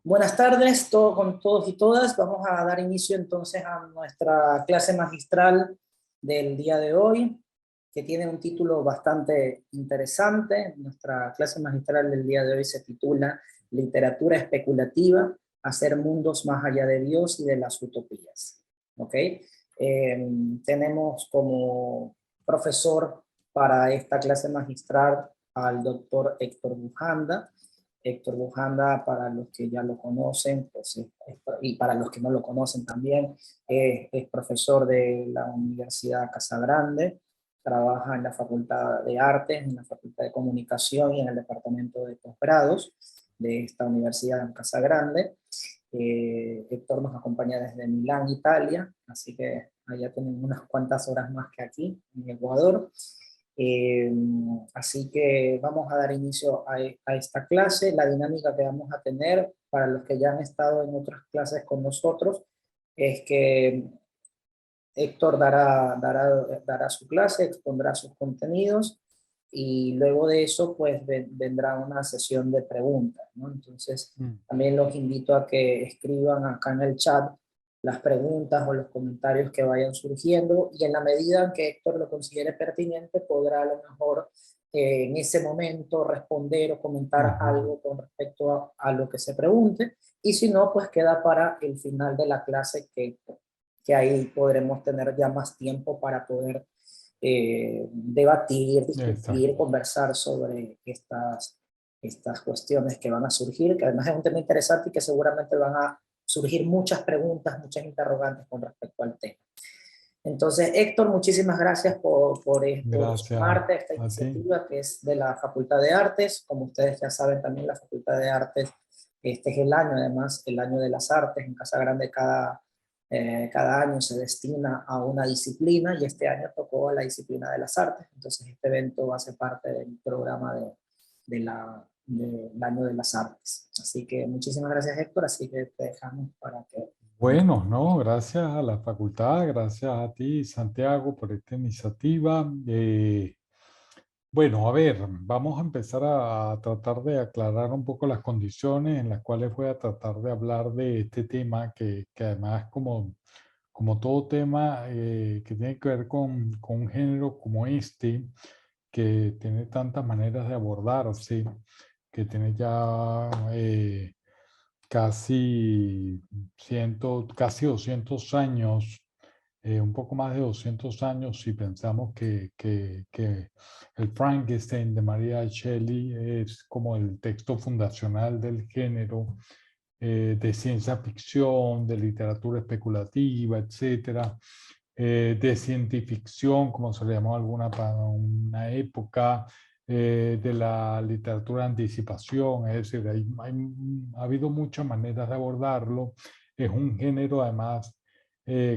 Buenas tardes con todos y todas. Vamos a dar inicio entonces a nuestra clase magistral del día de hoy, que tiene un título bastante interesante. Nuestra clase magistral del día de hoy se titula Literatura especulativa, hacer mundos más allá de Dios y de las utopías. ¿Ok? Tenemos como profesor para esta clase magistral al doctor Héctor Bujanda. Héctor Bujanda, para los que ya lo conocen, pues, y para los que no lo conocen también, es profesor de la Universidad Casagrande, trabaja en la Facultad de Artes, en la Facultad de Comunicación y en el Departamento de Posgrados de esta Universidad en Casagrande. Héctor nos acompaña desde Milán, Italia, así que allá tienen unas cuantas horas más que aquí, en Ecuador. Así que vamos a dar inicio a esta clase. La dinámica que vamos a tener para los que ya han estado en otras clases con nosotros es que Héctor dará su clase, expondrá sus contenidos y luego de eso pues vendrá una sesión de preguntas, ¿no? Entonces también los invito a que escriban acá en el chat las preguntas o los comentarios que vayan surgiendo y en la medida en que Héctor lo considere pertinente podrá a lo mejor en ese momento responder o comentar algo con respecto a lo que se pregunte y si no pues queda para el final de la clase que ahí podremos tener ya más tiempo para poder debatir, discutir, Exacto. conversar sobre estas cuestiones que van a surgir, que además es un tema interesante y que seguramente van a surgir muchas preguntas, muchas interrogantes con respecto al tema. Entonces, Héctor, muchísimas gracias por Gracias sumarte a esta a ti. iniciativa que es de la Facultad de Artes. Como ustedes ya saben, también la Facultad de Artes, este es el año, además, el año de las artes. En Casagrande cada año se destina a una disciplina y este año tocó a la disciplina de las artes. Entonces, este evento va a ser parte del programa del año de las artes. Así que muchísimas gracias, Héctor. Así que te dejamos para que... Bueno, no, gracias a la facultad, gracias a ti, Santiago, por esta iniciativa. Bueno, a ver, vamos a empezar a tratar de aclarar un poco las condiciones en las cuales voy a tratar de hablar de este tema que además como todo tema que tiene que ver con un género como este, que tiene tantas maneras de abordarse, que tiene ya casi 200 años, un poco más de 200 años, si pensamos que el Frankenstein de María Shelley es como el texto fundacional del género de ciencia ficción, de literatura especulativa, etcétera, de cientificción, como se le llamó alguna para una época, de la literatura de anticipación, es decir, ha habido muchas maneras de abordarlo. Es un género, además,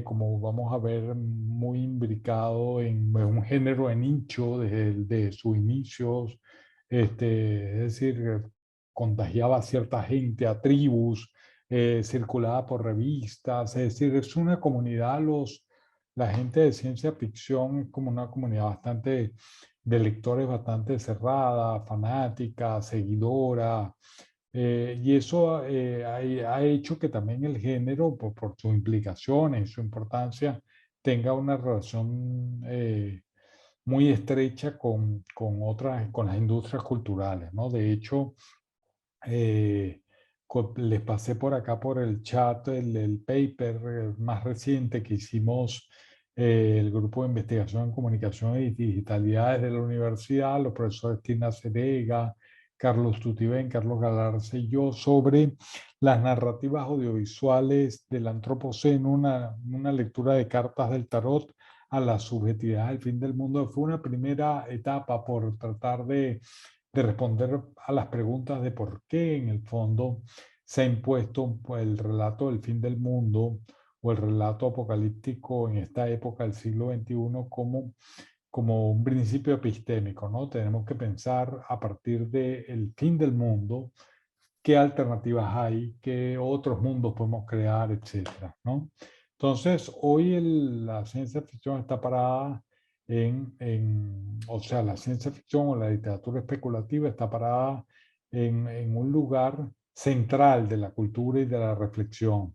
como vamos a ver, muy imbricado en un género de nicho desde sus inicios, es decir, contagiaba a cierta gente, a tribus, circulaba por revistas, es decir, es una comunidad, la gente de ciencia ficción es como una comunidad bastante de lectores bastante cerrada, fanática, seguidora, y eso ha hecho que también el género, por sus implicaciones, su importancia, tenga una relación muy estrecha con las industrias culturales, ¿no? De hecho, les pasé por acá por el chat el paper más reciente que hicimos el grupo de investigación en comunicación y digitalidades de la universidad, los profesores Tina Cerega, Carlos Tutibén, Carlos Galarza y yo, sobre las narrativas audiovisuales del Antropoceno, una lectura de cartas del tarot a la subjetividad del fin del mundo. Fue una primera etapa por tratar de responder a las preguntas de por qué en el fondo se ha impuesto pues, el relato del fin del mundo o el relato apocalíptico en esta época del siglo XXI como un principio epistémico, ¿no? Tenemos que pensar a partir del fin del mundo, qué alternativas hay, qué otros mundos podemos crear, etcétera, ¿no? Entonces, hoy la ciencia ficción está parada o sea, la ciencia ficción o la literatura especulativa está parada en un lugar central de la cultura y de la reflexión.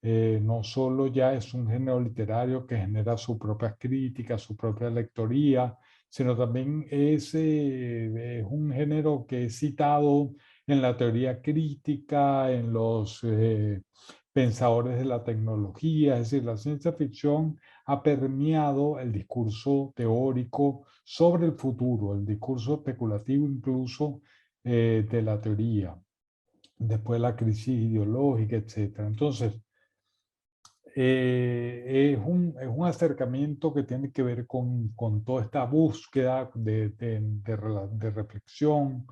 No solo ya es un género literario que genera su propia crítica, su propia lectoría, sino también es un género que es citado en la teoría crítica, en los pensadores de la tecnología. Es decir, la ciencia ficción ha permeado el discurso teórico sobre el futuro, el discurso especulativo incluso de la teoría, después de la crisis ideológica, etcétera. Entonces, es un acercamiento que tiene que ver con toda esta búsqueda de reflexión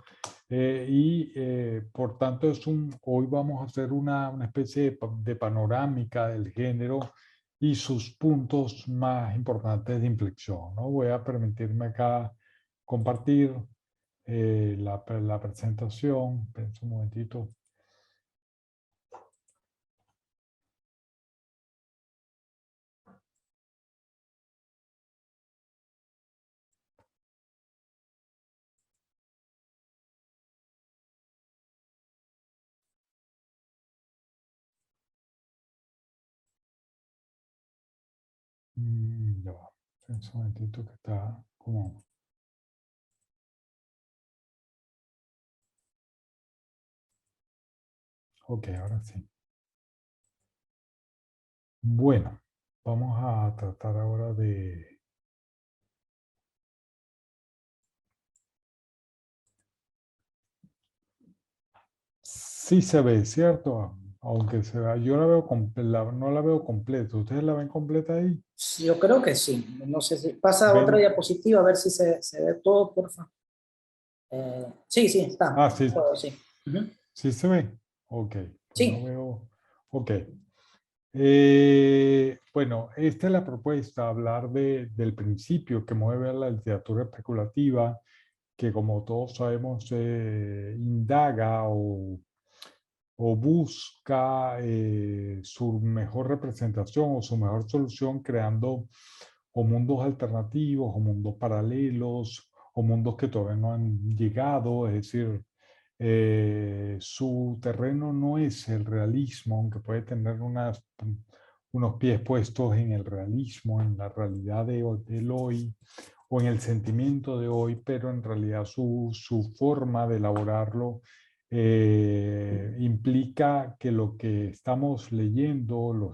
por tanto hoy vamos a hacer una especie de panorámica del género y sus puntos más importantes de inflexión, ¿no? Voy a permitirme acá compartir la presentación. Espérense un momentito. Ya va. Espérense un momentito que está como... Ok, ahora sí. Bueno, vamos a tratar ahora de... Sí se ve, ¿cierto? Aunque se vea, yo la veo, no la veo completa. ¿Ustedes la ven completa ahí? Sí, yo creo que sí. No sé si pasa otra ¿Ven? diapositiva a ver si se ve todo, por favor. Sí, sí, está. Ah, sí, Todo, sí. Ujú. sí se ve. Ok, pues no Sí, veo. Ok. Bueno, esta es la propuesta, hablar del principio que mueve a la literatura especulativa, que como todos sabemos indaga o busca su mejor representación o su mejor solución creando o mundos alternativos o mundos paralelos o mundos que todavía no han llegado. Es decir, su terreno no es el realismo, aunque puede tener unos pies puestos en el realismo, en la realidad del hoy o en el sentimiento de hoy, pero en realidad su forma de elaborarlo implica que lo que estamos leyendo, lo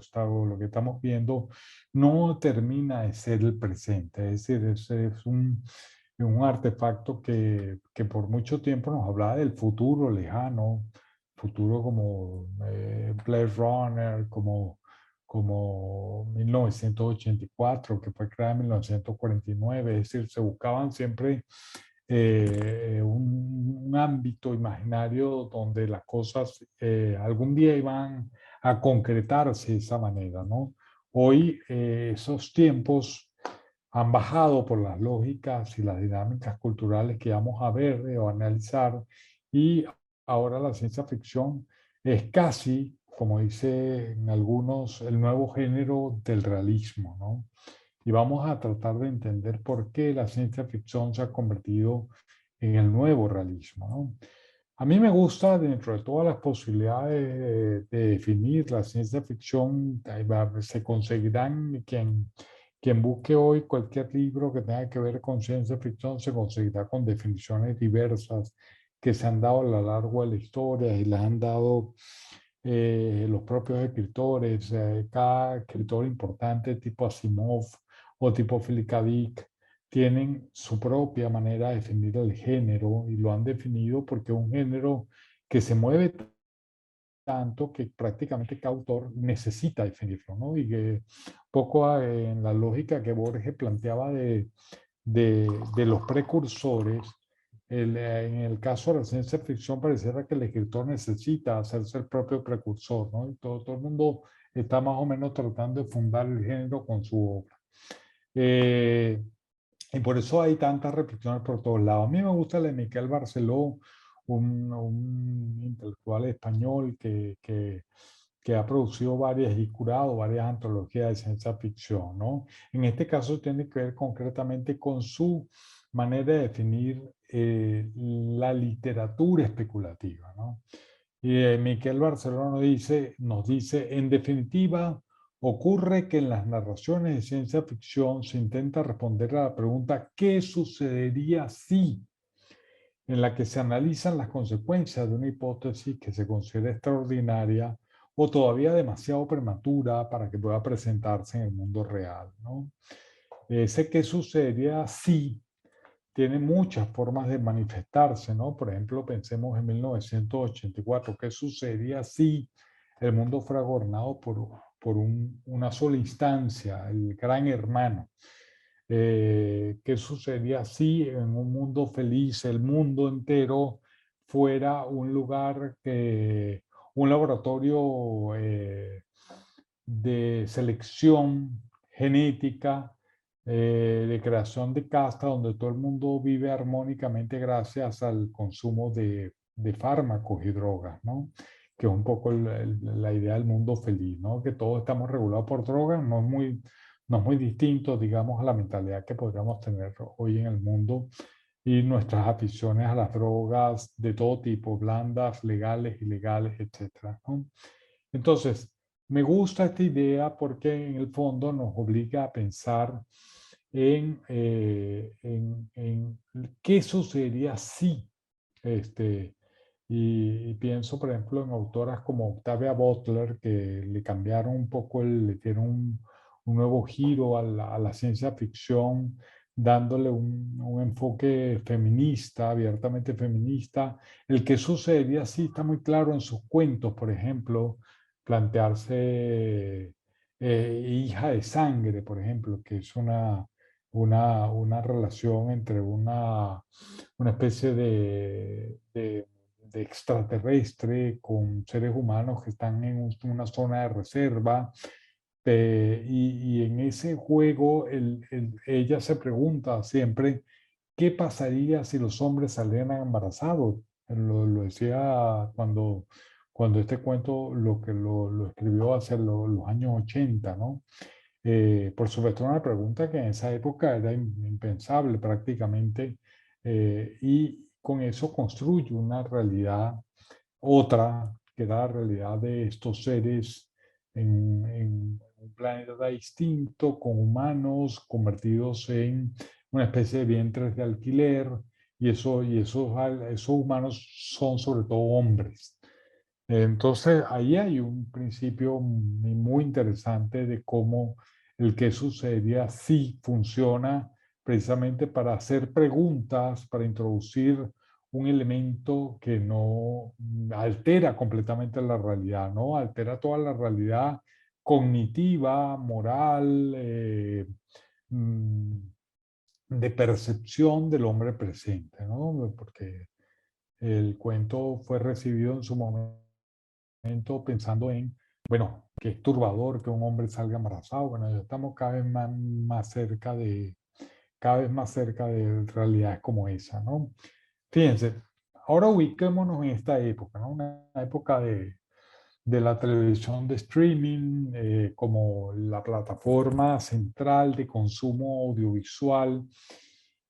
que estamos viendo, no termina de ser el presente. Es decir, es un artefacto que por mucho tiempo nos hablaba del futuro lejano, futuro como Blade Runner, como 1984, que fue creada en 1949. Es decir, se buscaban siempre un ámbito imaginario donde las cosas algún día iban a concretarse de esa manera, ¿no? Hoy esos tiempos han bajado por las lógicas y las dinámicas culturales que vamos a ver o analizar, y ahora la ciencia ficción es casi, como dicen algunos, el nuevo género del realismo, ¿no? Y vamos a tratar de entender por qué la ciencia ficción se ha convertido en el nuevo realismo, ¿no? A mí me gusta, dentro de todas las posibilidades de definir la ciencia ficción, se conseguirán, quien busque hoy cualquier libro que tenga que ver con ciencia ficción, se conseguirá con definiciones diversas que se han dado a lo largo de la historia y las han dado los propios escritores. Cada escritor importante, tipo Asimov o tipo Philip K. Dick, tienen su propia manera de definir el género y lo han definido porque es un género que se mueve tanto que prácticamente cada autor necesita definirlo, ¿no? Y que poco en la lógica que Borges planteaba de los precursores, en el caso de la ciencia ficción pareciera que el escritor necesita hacerse el propio precursor, ¿no? Y todo el mundo está más o menos tratando de fundar el género con su obra. Y por eso hay tantas reflexiones por todos lados. A mí me gusta la de Miquel Barceló, un intelectual español que ha producido varias y curado varias antologías de ciencia ficción, ¿no? En este caso tiene que ver concretamente con su manera de definir la literatura especulativa, ¿no? Y Miquel Barcelona nos dice, en definitiva, ocurre que en las narraciones de ciencia ficción se intenta responder a la pregunta ¿qué sucedería si? En la que se analizan las consecuencias de una hipótesis que se considera extraordinaria o todavía demasiado prematura para que pueda presentarse en el mundo real, ¿no? Ese qué sucedería si tiene muchas formas de manifestarse, ¿no? Por ejemplo, pensemos en 1984, ¿qué sucedería si el mundo fuera gobernado por una sola instancia, el gran hermano? ¿Qué sucedería si en un mundo feliz el mundo entero fuera un lugar, un laboratorio de selección genética, de creación de casta, donde todo el mundo vive armónicamente gracias al consumo de fármacos y drogas, ¿no? Que es un poco la idea del mundo feliz, ¿no? Que todos estamos regulados por drogas, no es muy distinto, digamos, a la mentalidad que podríamos tener hoy en el mundo y nuestras aficiones a las drogas de todo tipo, blandas, legales, ilegales, etcétera, ¿no? Entonces, me gusta esta idea porque en el fondo nos obliga a pensar en qué sucedería si, este, y pienso, por ejemplo, en autoras como Octavia Butler, que le cambiaron un poco, le dieron un nuevo giro a la ciencia ficción, dándole un enfoque feminista, abiertamente feminista. El que sucedería sí está muy claro en sus cuentos, por ejemplo, plantearse hija de sangre, por ejemplo, que es una relación entre una especie de extraterrestre con seres humanos que están en una zona de reserva. Y en ese juego ella se pregunta siempre, ¿qué pasaría si los hombres salieran embarazados? Lo decía cuando este cuento lo escribió hacia los años 80, ¿no? Por supuesto, una pregunta que en esa época era impensable prácticamente, y con eso construye una realidad, otra, que era la realidad de estos seres en un planeta distinto, con humanos convertidos en una especie de vientres de alquiler, esos humanos son sobre todo hombres. Entonces, ahí hay un principio muy interesante de cómo el que sucedería sí funciona precisamente para hacer preguntas, para introducir un elemento que no altera completamente la realidad, ¿no? Altera toda la realidad cognitiva, moral, mm, de percepción del hombre presente, ¿no? Porque el cuento fue recibido en su momento pensando en, bueno, que es turbador que un hombre salga embarazado. Bueno, ya estamos cada vez más cerca de realidades como esa, ¿no? Fíjense, ahora ubiquémonos en esta época, ¿no? Una época de la televisión de streaming como la plataforma central de consumo audiovisual.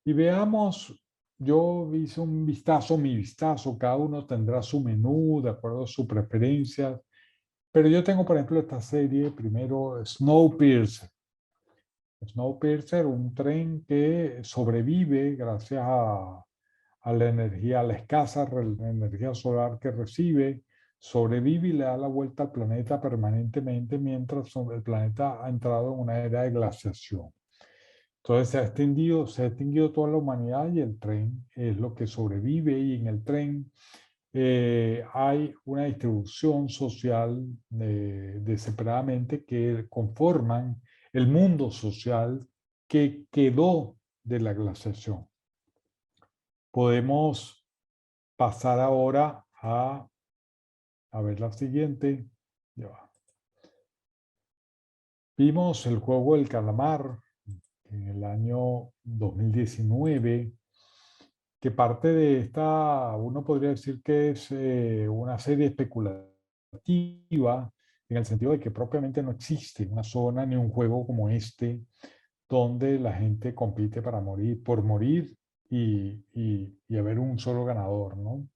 Y veamos, yo hice un vistazo, mi vistazo, cada uno tendrá su menú de acuerdo a sus preferencias, pero yo tengo, por ejemplo, esta serie, primero Snowpiercer. Snowpiercer, un tren que sobrevive gracias a la energía, a la escasa energía solar que recibe, sobrevive y le da la vuelta al planeta permanentemente mientras el planeta ha entrado en una era de glaciación. Entonces se ha extinguido toda la humanidad y el tren es lo que sobrevive y en el tren hay una distribución social separadamente que conforman el mundo social que quedó de la glaciación. Podemos pasar ahora a ver la siguiente. Ya va. Vimos el juego del calamar en el año 2019, que parte de esta, uno podría decir que es una serie especulativa, en el sentido de que propiamente no existe una zona ni un juego como este, donde la gente compite para morir, por morir y haber un solo ganador, ¿no?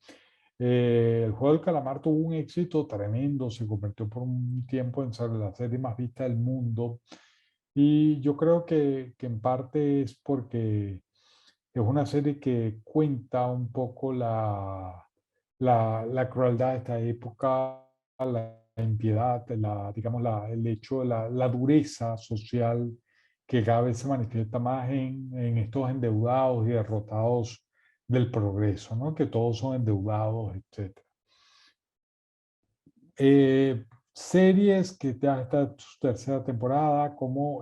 El juego del calamar tuvo un éxito tremendo, se convirtió por un tiempo en la serie más vista del mundo. Y yo creo que en parte es porque es una serie que cuenta un poco la crueldad de esta época, la impiedad, digamos, el hecho de la dureza social que cada vez se manifiesta más en estos endeudados y derrotados del progreso, ¿no? Que todos son endeudados, etcétera. Series que ya está su tercera temporada, como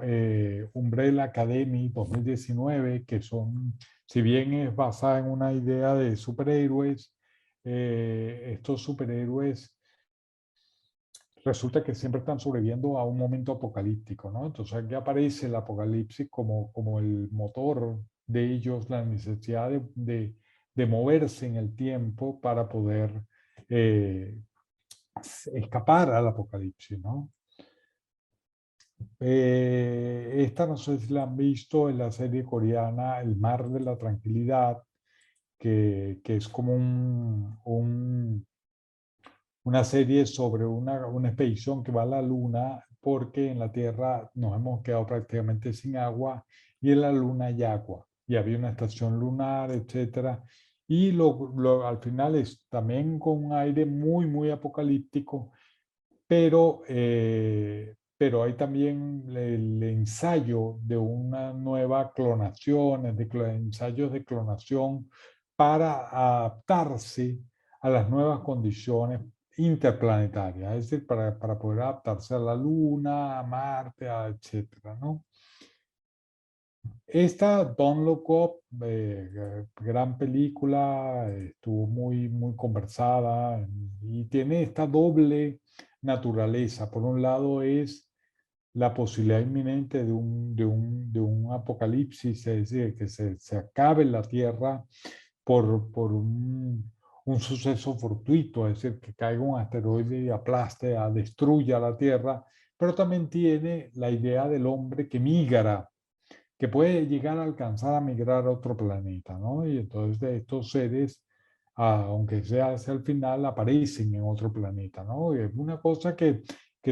Umbrella Academy 2019, que son, si bien es basada en una idea de superhéroes, estos superhéroes resulta que siempre están sobreviviendo a un momento apocalíptico, ¿no? Entonces aquí aparece el apocalipsis como el motor de ellos, la necesidad de moverse en el tiempo para poder eh, escapar al apocalipsis, ¿no? Esta no sé si la han visto en la serie coreana El Mar de la Tranquilidad, que es como una serie sobre una expedición que va a la Luna porque en la Tierra nos hemos quedado prácticamente sin agua y en la Luna hay agua y había una estación lunar, etcétera. Y al final es también con un aire muy, muy apocalíptico, pero hay también el ensayo de una nueva clonación, ensayos de clonación para adaptarse a las nuevas condiciones interplanetarias, es decir, para poder adaptarse a la Luna, a Marte, etcétera, ¿no? Esta Don't Look Up, gran película, estuvo muy, muy conversada y tiene esta doble naturaleza. Por un lado es la posibilidad inminente de un apocalipsis, es decir, que se acabe la Tierra por un suceso fortuito, es decir, que caiga un asteroide y aplaste, destruya la Tierra, pero también tiene la idea del hombre que migra, que puede llegar a alcanzar a migrar a otro planeta, ¿no? Y entonces de estos seres, aunque sea hacia el final, aparecen en otro planeta, ¿no? Y es una cosa que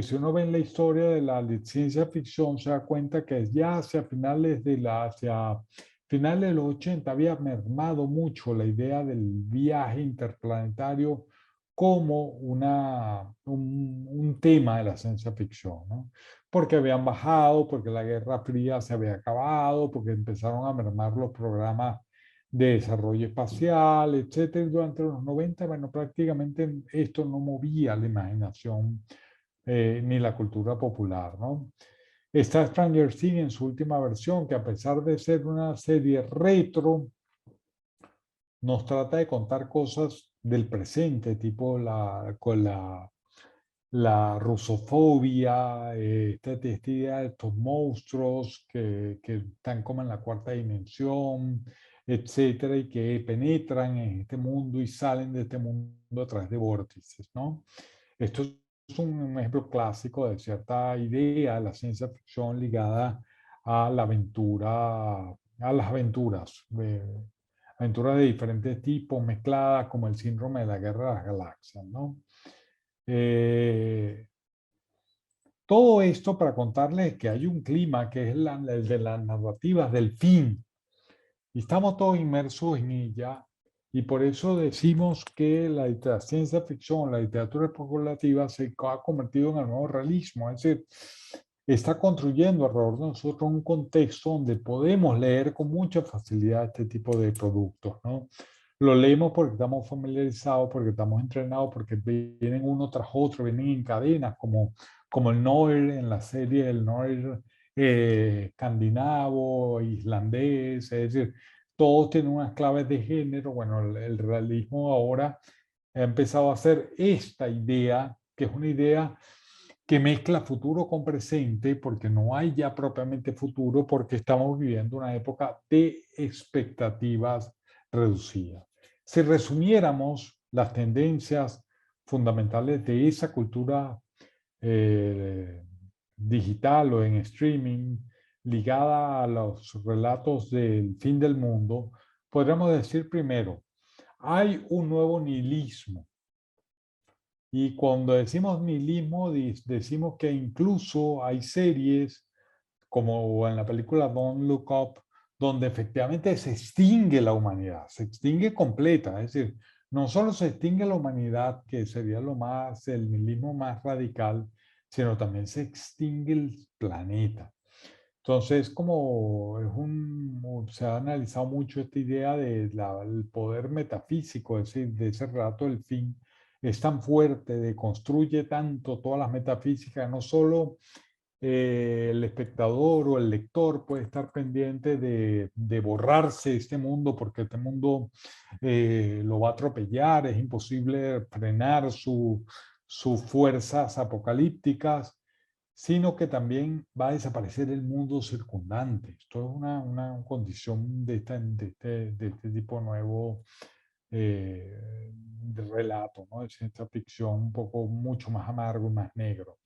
si uno ve en la historia de la ciencia ficción, se da cuenta que ya hacia finales de los 80 había mermado mucho la idea del viaje interplanetario como un tema de la ciencia ficción, ¿no? Porque habían bajado, porque la Guerra Fría se había acabado, porque empezaron a mermar los programas de desarrollo espacial, etcétera. Y durante los 90, bueno, prácticamente esto no movía la imaginación ni la cultura popular, ¿no? Está Stranger Things en su última versión, que a pesar de ser una serie retro, nos trata de contar cosas del presente, tipo la rusofobia, esta idea de estos monstruos que están como en la cuarta dimensión, etcétera, y que penetran en este mundo y salen de este mundo a través de vórtices, ¿no? Esto es un ejemplo clásico de cierta idea de la ciencia ficción ligada a la aventura, a las aventuras de diferentes tipos mezcladas, como el síndrome de la guerra de las galaxias, ¿no? Eh, Todo esto para contarles que hay un clima que es el de las narrativas del fin. Y estamos todos inmersos en ella. Y por eso decimos que la ciencia ficción, la literatura especulativa se ha convertido en el nuevo realismo. Es decir, está construyendo alrededor de nosotros un contexto donde podemos leer con mucha facilidad este tipo de productos, ¿no? Lo leemos porque estamos familiarizados, porque estamos entrenados, porque vienen uno tras otro, vienen en cadenas, como el Noir en la serie, el Noir escandinavo, islandés, es decir, todos tienen unas claves de género. Bueno, el realismo ahora ha empezado a hacer esta idea, que es una idea que mezcla futuro con presente, porque no hay ya propiamente futuro, porque estamos viviendo una época de expectativas reducidas. Si resumiéramos las tendencias fundamentales de esa cultura eh, digital o en streaming ligada a los relatos del fin del mundo, podríamos decir primero, hay un nuevo nihilismo. Y cuando decimos nihilismo, decimos que incluso hay series, como en la película Don't Look Up, donde efectivamente se extingue la humanidad, se extingue completa. Es decir, no solo se extingue la humanidad, que sería el nihilismo más radical, sino también se extingue el planeta. Entonces, se ha analizado mucho esta idea del poder metafísico, es decir, de ese relato del fin, es tan fuerte, construye tanto todas las metafísicas, no solo el espectador o el lector puede estar pendiente de borrarse este mundo porque este mundo lo va a atropellar, es imposible frenar sus fuerzas apocalípticas, sino que también va a desaparecer el mundo circundante. Esto es una condición de este tipo nuevo de relato, ¿no? De ciencia ficción un poco mucho más amargo y más negro.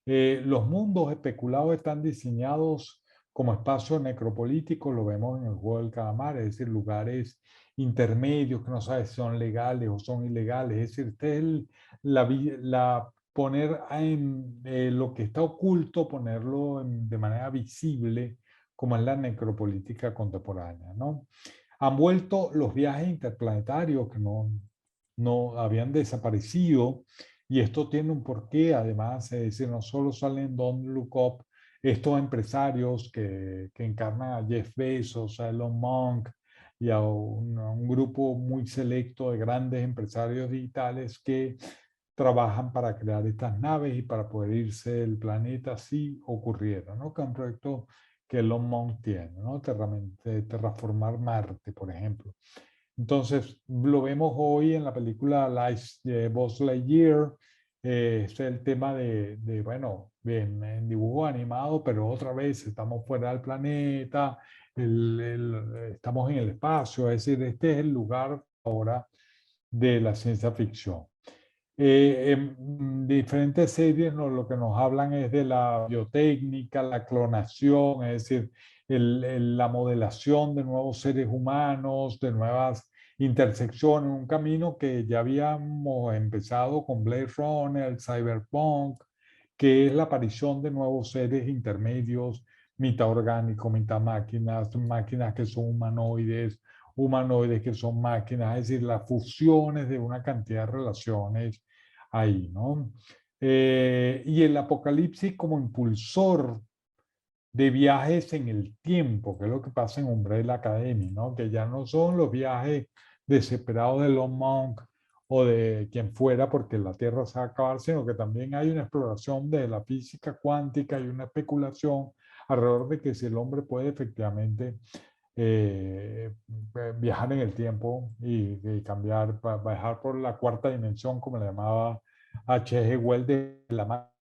Los mundos especulados están diseñados como espacios necropolíticos, lo vemos en el juego del calamar, es decir, lugares intermedios que no sabes si son legales o son ilegales. Es decir, este es poner en lo que está oculto, ponerlo de manera visible, como es la necropolítica contemporánea, ¿no? Han vuelto los viajes interplanetarios que no habían desaparecido, y esto tiene un porqué. Además, es decir, no solo salen Don't Look Up estos empresarios que encarnan a Jeff Bezos, a Elon Musk y a un grupo muy selecto de grandes empresarios digitales que trabajan para crear estas naves y para poder irse del planeta si ocurriera, ¿no? Que es un proyecto que Elon Musk tiene, ¿no? Terraformar Marte, por ejemplo. Entonces, lo vemos hoy en la película Life de Buzz Lightyear. Es el tema bueno, bien, en dibujo animado, pero otra vez estamos fuera del planeta, estamos en el espacio, es decir, este es el lugar ahora de la ciencia ficción. En diferentes series lo que nos hablan es de la biotécnica, la clonación, es decir, la modelación de nuevos seres humanos, de nuevas intersecciones, un camino que ya habíamos empezado con Blade Runner, el Cyberpunk, que es la aparición de nuevos seres intermedios, mitad orgánico, mitad máquinas, máquinas que son humanoides, humanoides que son máquinas, es decir, las fusiones de una cantidad de relaciones ahí, ¿no? Y el apocalipsis como impulsor de viajes en el tiempo, que es lo que pasa en Umbrella Academy, ¿no? Que ya no son los viajes desesperados de Elon Musk o de quien fuera porque la Tierra se va a acabar, sino que también hay una exploración de la física cuántica y una especulación alrededor de que si el hombre puede efectivamente eh, viajar en el tiempo y cambiar, viajar por la cuarta dimensión, como le llamaba H.G. Wells, de la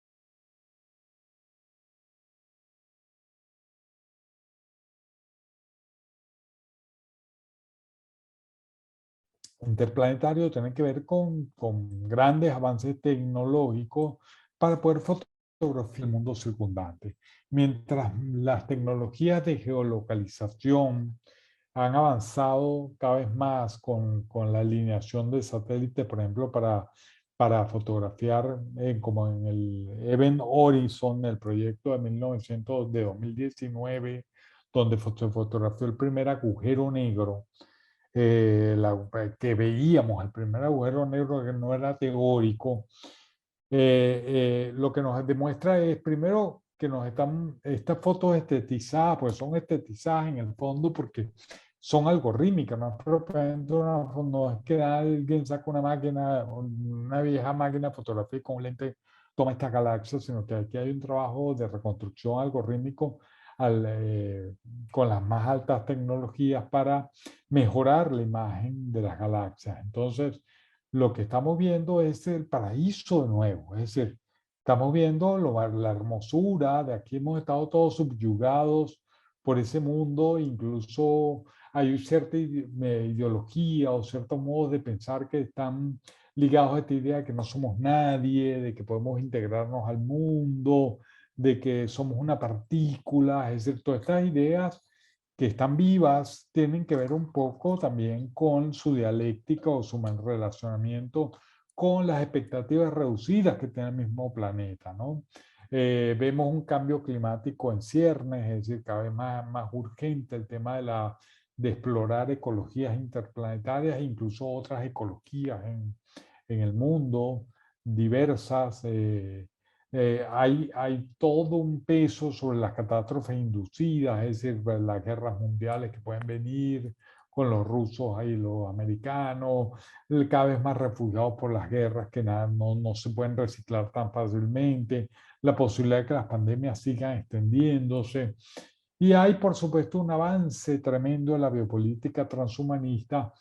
interplanetario, tiene que ver con grandes avances tecnológicos para poder fotografiar el mundo circundante. Mientras las tecnologías de geolocalización han avanzado cada vez más con la alineación de satélites, por ejemplo, para fotografiar, como en el Event Horizon, el proyecto de 2019, donde se fotografió el primer agujero negro, que veíamos, el primer agujero negro que no era teórico. Lo que nos demuestra es, primero, que nos están estas fotos estetizadas, pues son estetizadas en el fondo porque son algorítmicas, no es propiamente no es que alguien saca una máquina, una vieja máquina fotográfica con un lente, toma esta galaxia, sino que aquí hay un trabajo de reconstrucción algorítmico al, con las más altas tecnologías para mejorar la imagen de las galaxias. Entonces, lo que estamos viendo es el paraíso de nuevo, es decir, estamos viendo la hermosura, de aquí hemos estado todos subyugados por ese mundo, incluso hay cierta ideología o ciertos modos de pensar que están ligados a esta idea de que no somos nadie, de que podemos integrarnos al mundo, de que somos una partícula, es decir, todas estas ideas que están vivas, tienen que ver un poco también con su dialéctica o su relacionamiento con las expectativas reducidas que tiene el mismo planeta, ¿no? Vemos un cambio climático en ciernes, es decir, cada vez más urgente el tema de explorar ecologías interplanetarias e incluso otras ecologías en el mundo, diversas. Hay todo un peso sobre las catástrofes inducidas, es decir, pues, las guerras mundiales que pueden venir con los rusos y los americanos, cada vez más refugiados por las guerras que no se pueden reciclar tan fácilmente, la posibilidad de que las pandemias sigan extendiéndose. Y hay, por supuesto, un avance tremendo en la biopolítica transhumanista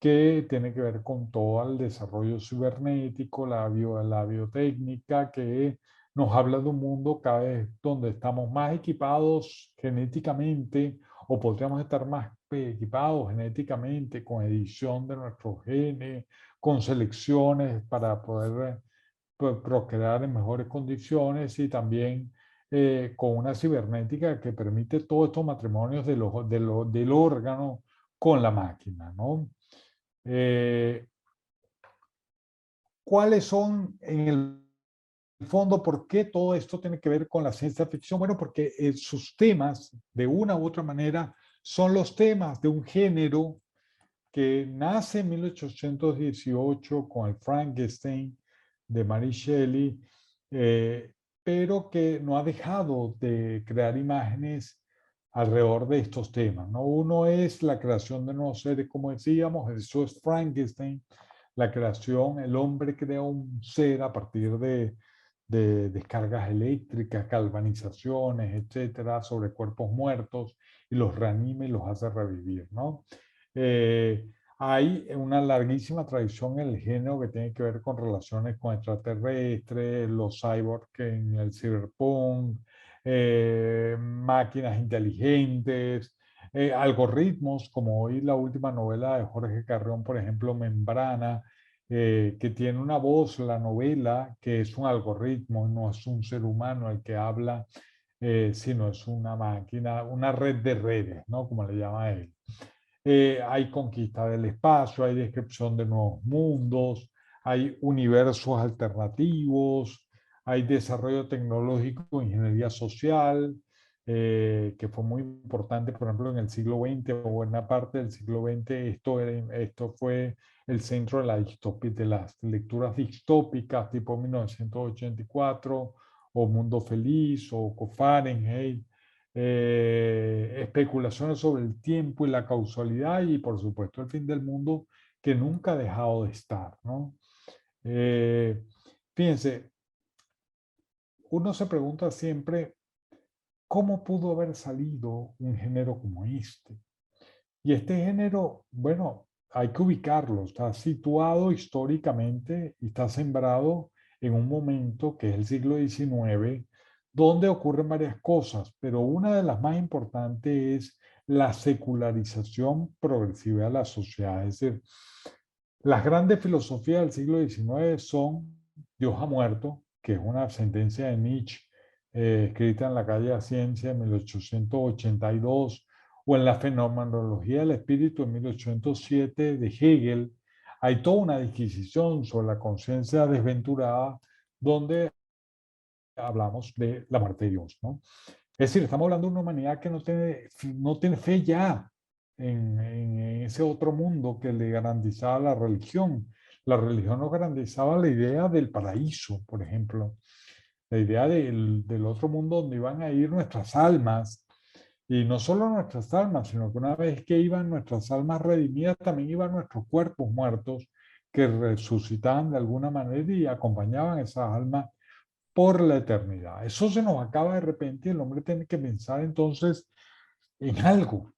que tiene que ver con todo el desarrollo cibernético, la biotécnica, que nos habla de un mundo cada vez donde estamos más equipados genéticamente o podríamos estar más equipados genéticamente con edición de nuestros genes, con selecciones para poder procrear en mejores condiciones y también con una cibernética que permite todos estos matrimonios del órgano con la máquina, ¿no? Eh, ¿Cuáles son en el fondo, por qué todo esto tiene que ver con la ciencia ficción? Bueno, porque sus temas, de una u otra manera, son los temas de un género que nace en 1818 con el Frankenstein de Mary Shelley, eh, pero que no ha dejado de crear imágenes alrededor de estos temas, ¿no? Uno es la creación de nuevos seres, como decíamos, eso es Frankenstein, la creación, el hombre crea un ser a partir de descargas eléctricas, galvanizaciones, etcétera, sobre cuerpos muertos y los reanima y los hace revivir, ¿no? Eh, Hay una larguísima tradición en el género que tiene que ver con relaciones con extraterrestres, los cyborgs en el cyberpunk, máquinas inteligentes, algoritmos, como hoy la última novela de Jorge Carrión, por ejemplo, Membrana, que tiene una voz, la novela, que es un algoritmo, no es un ser humano el que habla, sino es una máquina, una red de redes, ¿no? Como le llama él. Hay conquista del espacio, hay descripción de nuevos mundos, hay universos alternativos, hay desarrollo tecnológico, ingeniería social, que fue muy importante, por ejemplo, en el siglo XX o buena parte del siglo XX, esto fue el centro de, de las lecturas distópicas tipo 1984 o Mundo Feliz o Fahrenheit, especulaciones sobre el tiempo y la causalidad y por supuesto el fin del mundo que nunca ha dejado de estar, ¿no? Eh, Fíjense, uno se pregunta siempre cómo pudo haber salido un género como este. Y este género, bueno, hay que ubicarlo, está situado históricamente y está sembrado en un momento que es el siglo XIX, donde ocurren varias cosas, pero una de las más importantes es la secularización progresiva de la sociedad. Es decir, las grandes filosofías del siglo XIX son Dios ha muerto, que es una sentencia de Nietzsche, escrita en la calle de la Ciencia en 1882, o en la fenomenología del espíritu en 1807 de Hegel. Hay toda una disquisición sobre la conciencia desventurada, donde hablamos de la muerte de Dios, ¿no? Es decir, estamos hablando de una humanidad que no tiene fe ya en ese otro mundo que le garantizaba la religión. La religión nos garantizaba la idea del paraíso, por ejemplo, la idea del otro mundo donde iban a ir nuestras almas, y no solo nuestras almas, sino que una vez que iban nuestras almas redimidas, también iban nuestros cuerpos muertos que resucitaban de alguna manera y acompañaban esas almas por la eternidad. Eso se nos acaba de repente y el hombre tiene que pensar entonces en algo.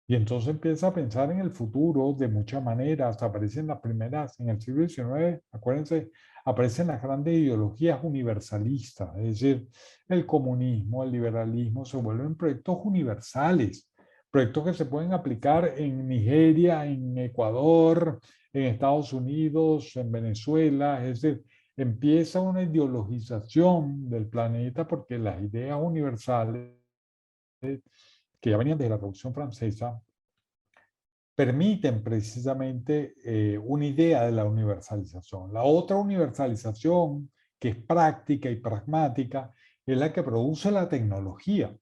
Y entonces empieza a pensar en el futuro de muchas maneras. Aparecen las primeras, en el siglo XIX, acuérdense, aparecen las grandes ideologías universalistas, es decir, el comunismo, el liberalismo, se vuelven proyectos universales, proyectos que se pueden aplicar en Nigeria, en Ecuador, en Estados Unidos, en Venezuela, es decir, empieza una ideologización del planeta porque las ideas universales que ya venían desde la Revolución Francesa, permiten precisamente una idea de la universalización. La otra universalización, que es práctica y pragmática, es la que produce la tecnología.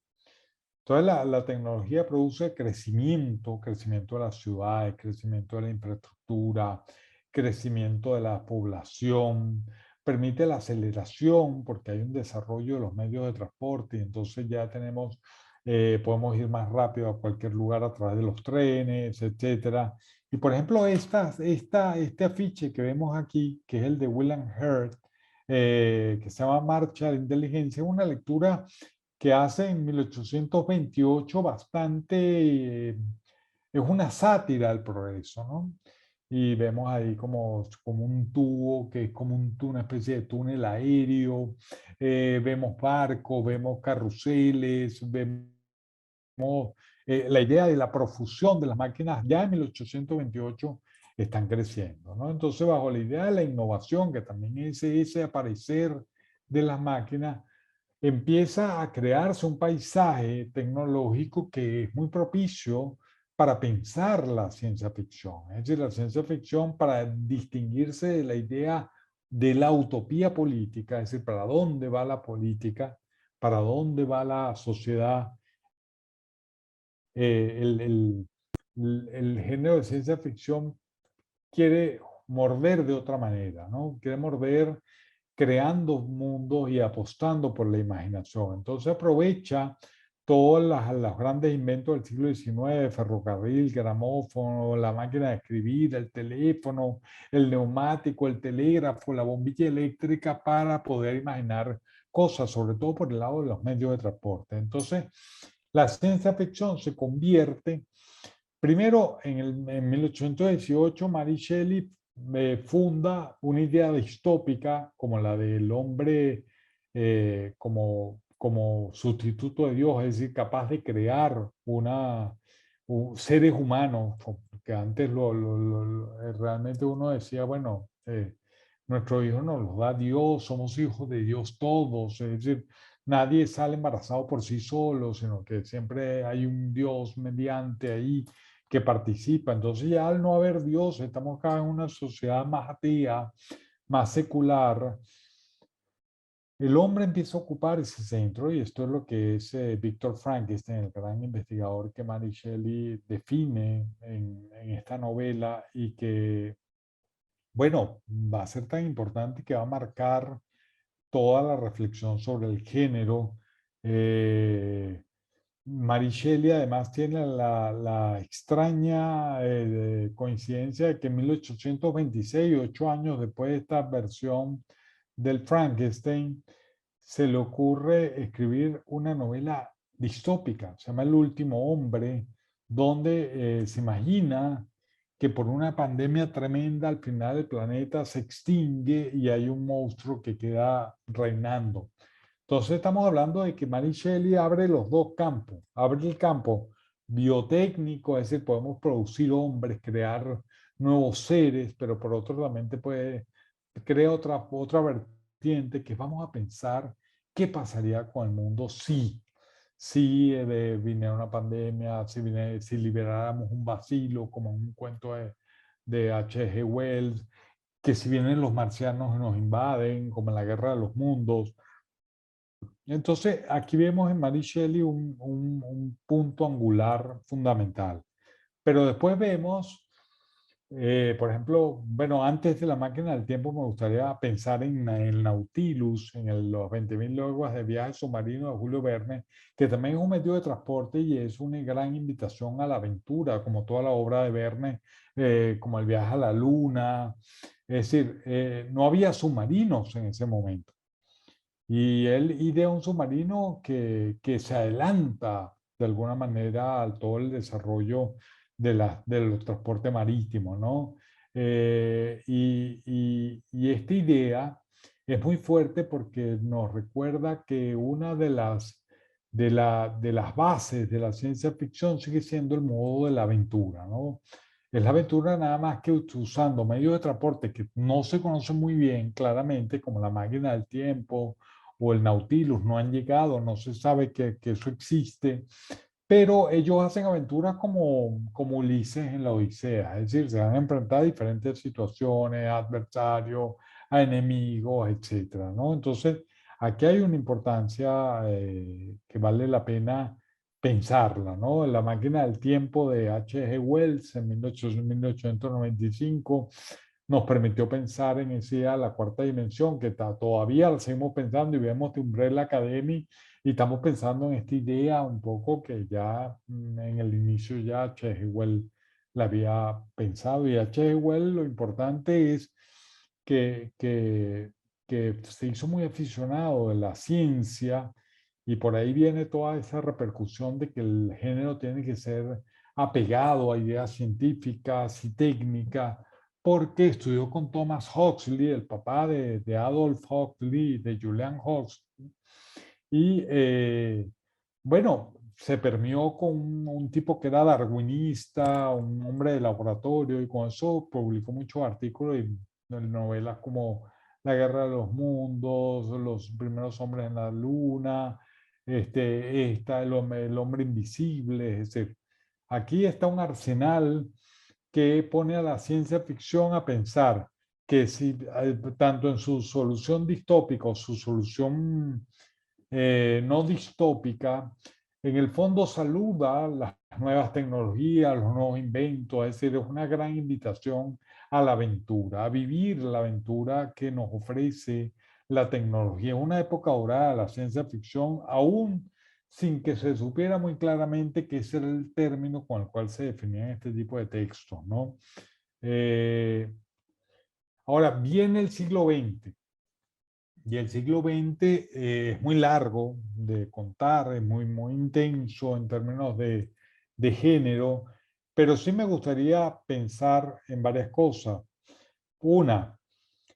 Entonces la tecnología produce crecimiento, crecimiento de las ciudades, crecimiento de la infraestructura, crecimiento de la población, permite la aceleración porque hay un desarrollo de los medios de transporte y entonces ya tenemos, podemos ir más rápido a cualquier lugar a través de los trenes, etcétera. Y por ejemplo, este afiche que vemos aquí, que es el de William Hurt, que se llama Marcha de la Inteligencia, es una lectura que hace en 1828 bastante, es una sátira del progreso, ¿no? Y vemos ahí como un tubo, que es como una especie de túnel aéreo, vemos barcos, vemos carruseles, vemos la idea de la profusión de las máquinas ya en 1828 están creciendo, ¿no? Entonces, bajo la idea de la innovación, que también es ese aparecer de las máquinas, empieza a crearse un paisaje tecnológico que es muy propicio para pensar la ciencia ficción. Es decir, la ciencia ficción para distinguirse de la idea de la utopía política, es decir, para dónde va la política, para dónde va la sociedad. El género de ciencia ficción quiere morder de otra manera, ¿no? Quiere morder creando mundos y apostando por la imaginación. Entonces aprovecha todos los grandes inventos del siglo XIX, ferrocarril, gramófono, la máquina de escribir, el teléfono, el neumático, el telégrafo, la bombilla eléctrica para poder imaginar cosas, sobre todo por el lado de los medios de transporte. Entonces, la ciencia ficción se convierte, primero en 1818, Mary Shelley funda una idea distópica como la del hombre como sustituto de Dios, es decir, capaz de crear seres humanos, que antes realmente uno decía, bueno, nuestro hijo nos los da Dios, somos hijos de Dios todos, es decir, nadie sale embarazado por sí solo, sino que siempre hay un Dios mediante ahí que participa. Entonces ya al no haber Dios, estamos acá en una sociedad más atea, más secular. El hombre empieza a ocupar ese centro y esto es lo que es Víctor Frankenstein, el gran investigador que Mary Shelley define en esta novela y que, bueno, va a ser tan importante que va a marcar toda la reflexión sobre el género. Mary Shelley además tiene la extraña coincidencia de que en 1826, 8 años después de esta versión del Frankenstein, se le ocurre escribir una novela distópica, se llama El último hombre, donde se imagina que por una pandemia tremenda al final el planeta se extingue y hay un monstruo que queda reinando. Entonces estamos hablando de que Mary Shelley abre los dos campos, abre el campo biotécnico, es decir, podemos producir hombres, crear nuevos seres, pero por otro también crea otra vertiente que vamos a pensar qué pasaría con el mundo si viniera una pandemia, si liberáramos un vacilo, como en un cuento de H.G. Wells, que si vienen los marcianos y nos invaden, como en la Guerra de los Mundos. Entonces, aquí vemos en Mary Shelley un punto angular fundamental. Pero después vemos, por ejemplo, bueno, antes de la máquina del tiempo me gustaría pensar en el Nautilus, los 20.000 leguas de viaje submarino de Julio Verne, que también es un medio de transporte y es una gran invitación a la aventura, como toda la obra de Verne, como el viaje a la luna. Es decir, no había submarinos en ese momento. Y él idea un submarino que se adelanta de alguna manera a todo el desarrollo de los transportes marítimos, ¿no? Y esta idea es muy fuerte porque nos recuerda que una de las bases de la ciencia ficción sigue siendo el modo de la aventura, ¿no? Es la aventura nada más que usando medios de transporte que no se conocen muy bien claramente, como la máquina del tiempo, o el Nautilus no han llegado, no se sabe que eso existe, pero ellos hacen aventuras como Ulises en la Odisea, es decir, se van a enfrentar a diferentes situaciones, a adversarios, a enemigos, etcétera, ¿no? Entonces, aquí hay una importancia que vale la pena pensarla, ¿no? La máquina del tiempo de H.G. Wells en 1895 nos permitió pensar en esa idea de la cuarta dimensión, que todavía la seguimos pensando y vemos de Umbrella Academy y estamos pensando en esta idea un poco que ya en el inicio ya H.G. Wells la había pensado. Y H.G. Wells lo importante es que, que, que se hizo muy aficionado de la ciencia y por ahí viene toda esa repercusión de que el género tiene que ser apegado a ideas científicas y técnicas, porque estudió con Thomas Huxley, el papá de Adolf Huxley, de Julian Huxley, y bueno, se permeó con un tipo que era darwinista, un hombre de laboratorio, y con eso publicó muchos artículos y novelas como La Guerra de los Mundos, Los primeros hombres en la Luna, el hombre invisible, es decir, aquí está un arsenal que pone a la ciencia ficción a pensar que si tanto en su solución distópica o su solución no distópica, en el fondo saluda las nuevas tecnologías, los nuevos inventos, es decir, es una gran invitación a la aventura, a vivir la aventura que nos ofrece la tecnología. Es una época dorada de la ciencia ficción, aún sin que se supiera muy claramente que ese era el término con el cual se definían este tipo de textos, ¿no? Eh, Ahora, viene el siglo XX. Y el siglo XX es muy largo de contar, es muy intenso en términos de género, pero sí me gustaría pensar en varias cosas. Una,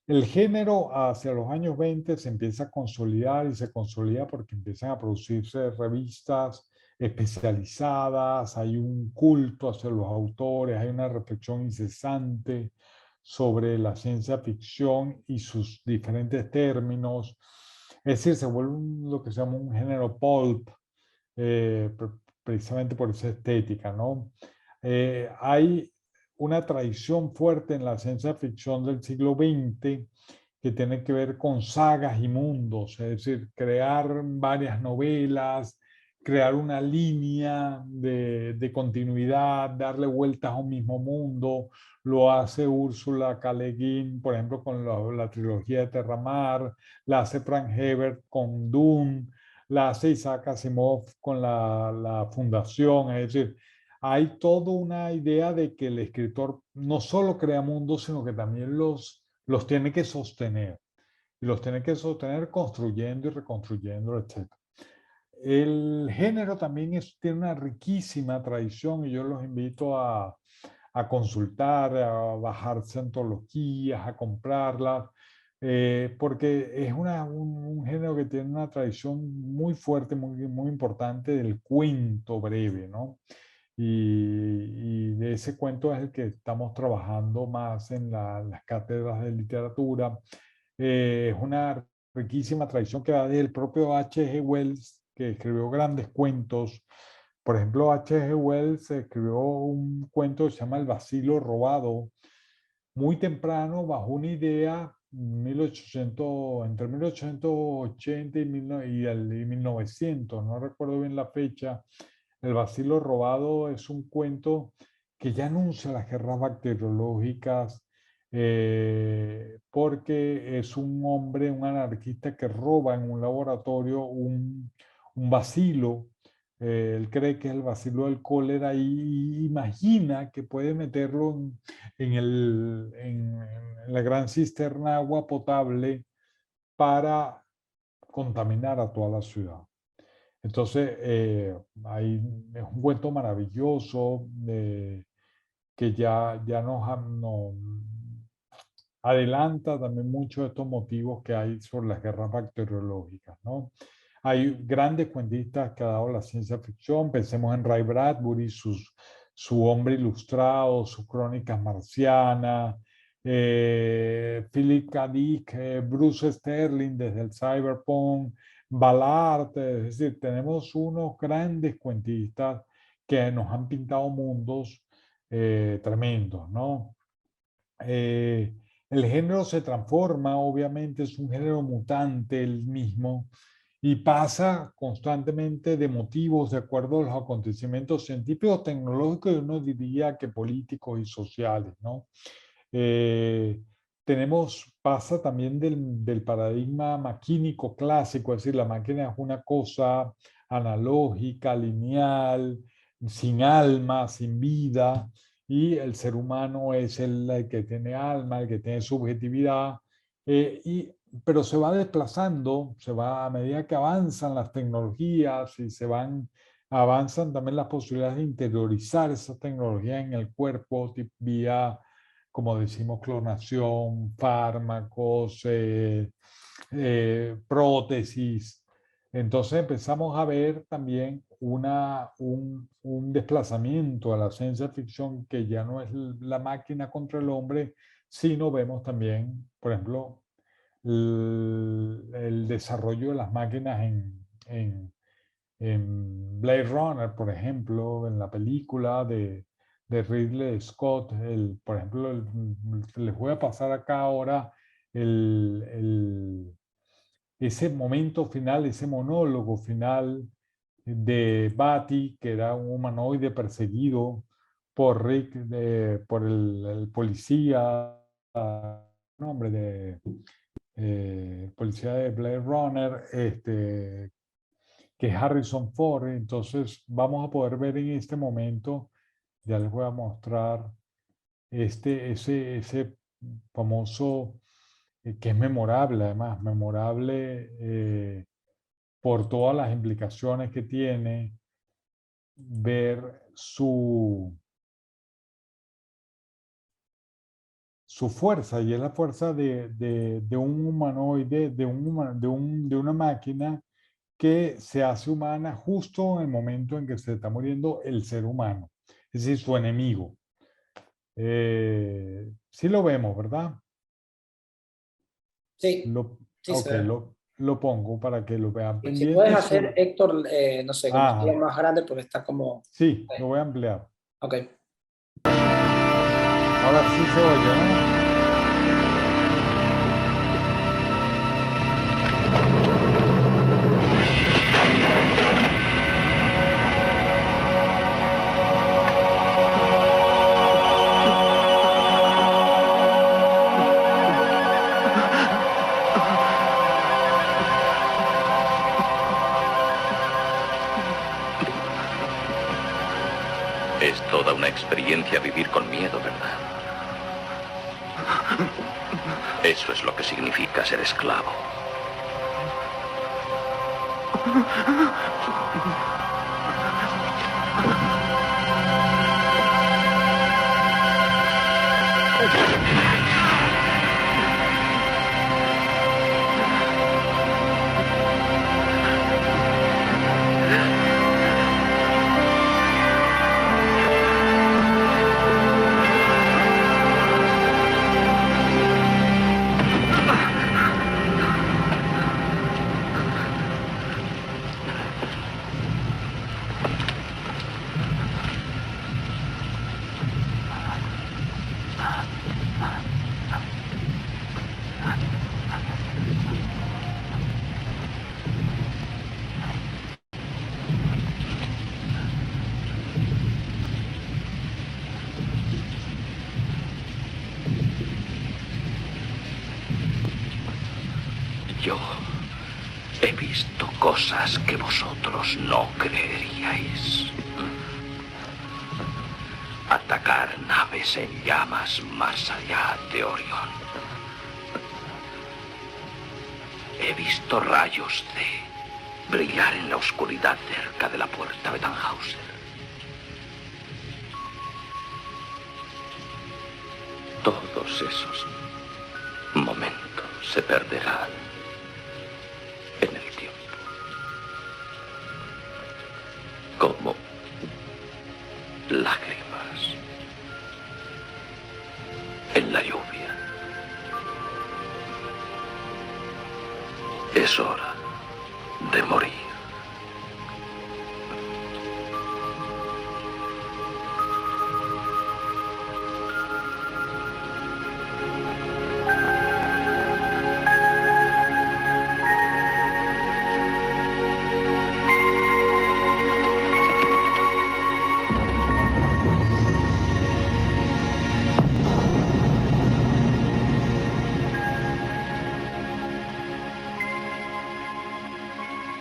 el género hacia los años 20 se empieza a consolidar y se consolida porque empiezan a producirse revistas especializadas, hay un culto hacia los autores, hay una reflexión incesante sobre la ciencia ficción y sus diferentes términos. Es decir, se vuelve lo que se llama un género pulp, precisamente por esa estética, ¿no? Hay una tradición fuerte en la ciencia ficción del siglo XX que tiene que ver con sagas y mundos, es decir, crear varias novelas, crear una línea de continuidad, darle vueltas a un mismo mundo. Lo hace Úrsula K. Le Guin, por ejemplo, con la trilogía de Terramar, la hace Frank Herbert con Dune, la hace Isaac Asimov con la Fundación, es decir, hay toda una idea de que el escritor no solo crea mundos, sino que también los tiene que sostener. Y los tiene que sostener construyendo y reconstruyendo, etc. El género también tiene una riquísima tradición y yo los invito a consultar, a bajarse antologías, a comprarlas, porque es un género que tiene una tradición muy fuerte, muy importante del cuento breve, ¿no? Y de ese cuento es el que estamos trabajando más en las cátedras de literatura. Es una riquísima tradición que va desde el propio H.G. Wells, que escribió grandes cuentos. Por ejemplo, H.G. Wells escribió un cuento que se llama El vacilo robado, muy temprano, bajo una idea, 1800, entre 1880 y 1900, no recuerdo bien la fecha. El vacilo robado es un cuento que ya anuncia las guerras bacteriológicas, porque es un hombre, un anarquista que roba en un laboratorio un bacilo. Él cree que es el bacilo del cólera y imagina que puede meterlo en la gran cisterna de agua potable para contaminar a toda la ciudad. Entonces, es un cuento maravilloso que ya nos adelanta también muchos de estos motivos que hay sobre las guerras bacteriológicas, ¿no? Hay grandes cuentistas que ha dado la ciencia ficción, pensemos en Ray Bradbury, su Hombre Ilustrado, sus Crónicas Marcianas, Philip K. Dick, Bruce Sterling desde el Cyberpunk, Ballard, es decir, tenemos unos grandes cuentistas que nos han pintado mundos tremendos, ¿no? El género se transforma, obviamente es un género mutante el mismo y pasa constantemente de motivos de acuerdo a los acontecimientos científicos, tecnológicos y uno diría que políticos y sociales, ¿no? Eh, pasa también del paradigma maquínico clásico, es decir, la máquina es una cosa analógica, lineal, sin alma, sin vida, y el ser humano es el que tiene alma, el que tiene subjetividad, pero se va desplazando, se va a medida que avanzan las tecnologías y avanzan también las posibilidades de interiorizar esa tecnología en el cuerpo vía, como decimos, clonación, fármacos, prótesis. Entonces empezamos a ver también un desplazamiento a la ciencia ficción que ya no es la máquina contra el hombre, sino vemos también, por ejemplo, el desarrollo de las máquinas en Blade Runner, por ejemplo, en la película de Ridley Scott, por ejemplo, les voy a pasar acá ahora el, ese momento final, ese monólogo final de Batty, que era un humanoide perseguido por Rick, por el policía, nombre de policía de Blade Runner, que es Harrison Ford. Entonces vamos a poder ver en este momento, ya les voy a mostrar ese famoso, que es memorable además, memorable por todas las implicaciones que tiene ver su fuerza, y es la fuerza de un humanoide, de una máquina que se hace humana justo en el momento en que se está muriendo el ser humano, es decir, su enemigo. Sí lo vemos, ¿verdad? Sí, sí se Ok, ve. lo pongo para que lo vean Y si puedes pendientes hacer, sobre... Héctor, no sé, que me quede Ah, más grande porque está como... sí, lo voy a ampliar. Ok. Ahora sí se oye, ¿no? Es toda una experiencia vivir con miedo, ¿verdad? Eso es lo que significa ser esclavo. Yo he visto cosas que vosotros no creeríais. Atacar naves en llamas más allá de Orión. He visto rayos de brillar en la oscuridad cerca de la puerta de Tannhauser. Todos esos momentos se perderán en el tiempo. Como lágrimas en la lluvia. Es hora dónde morir.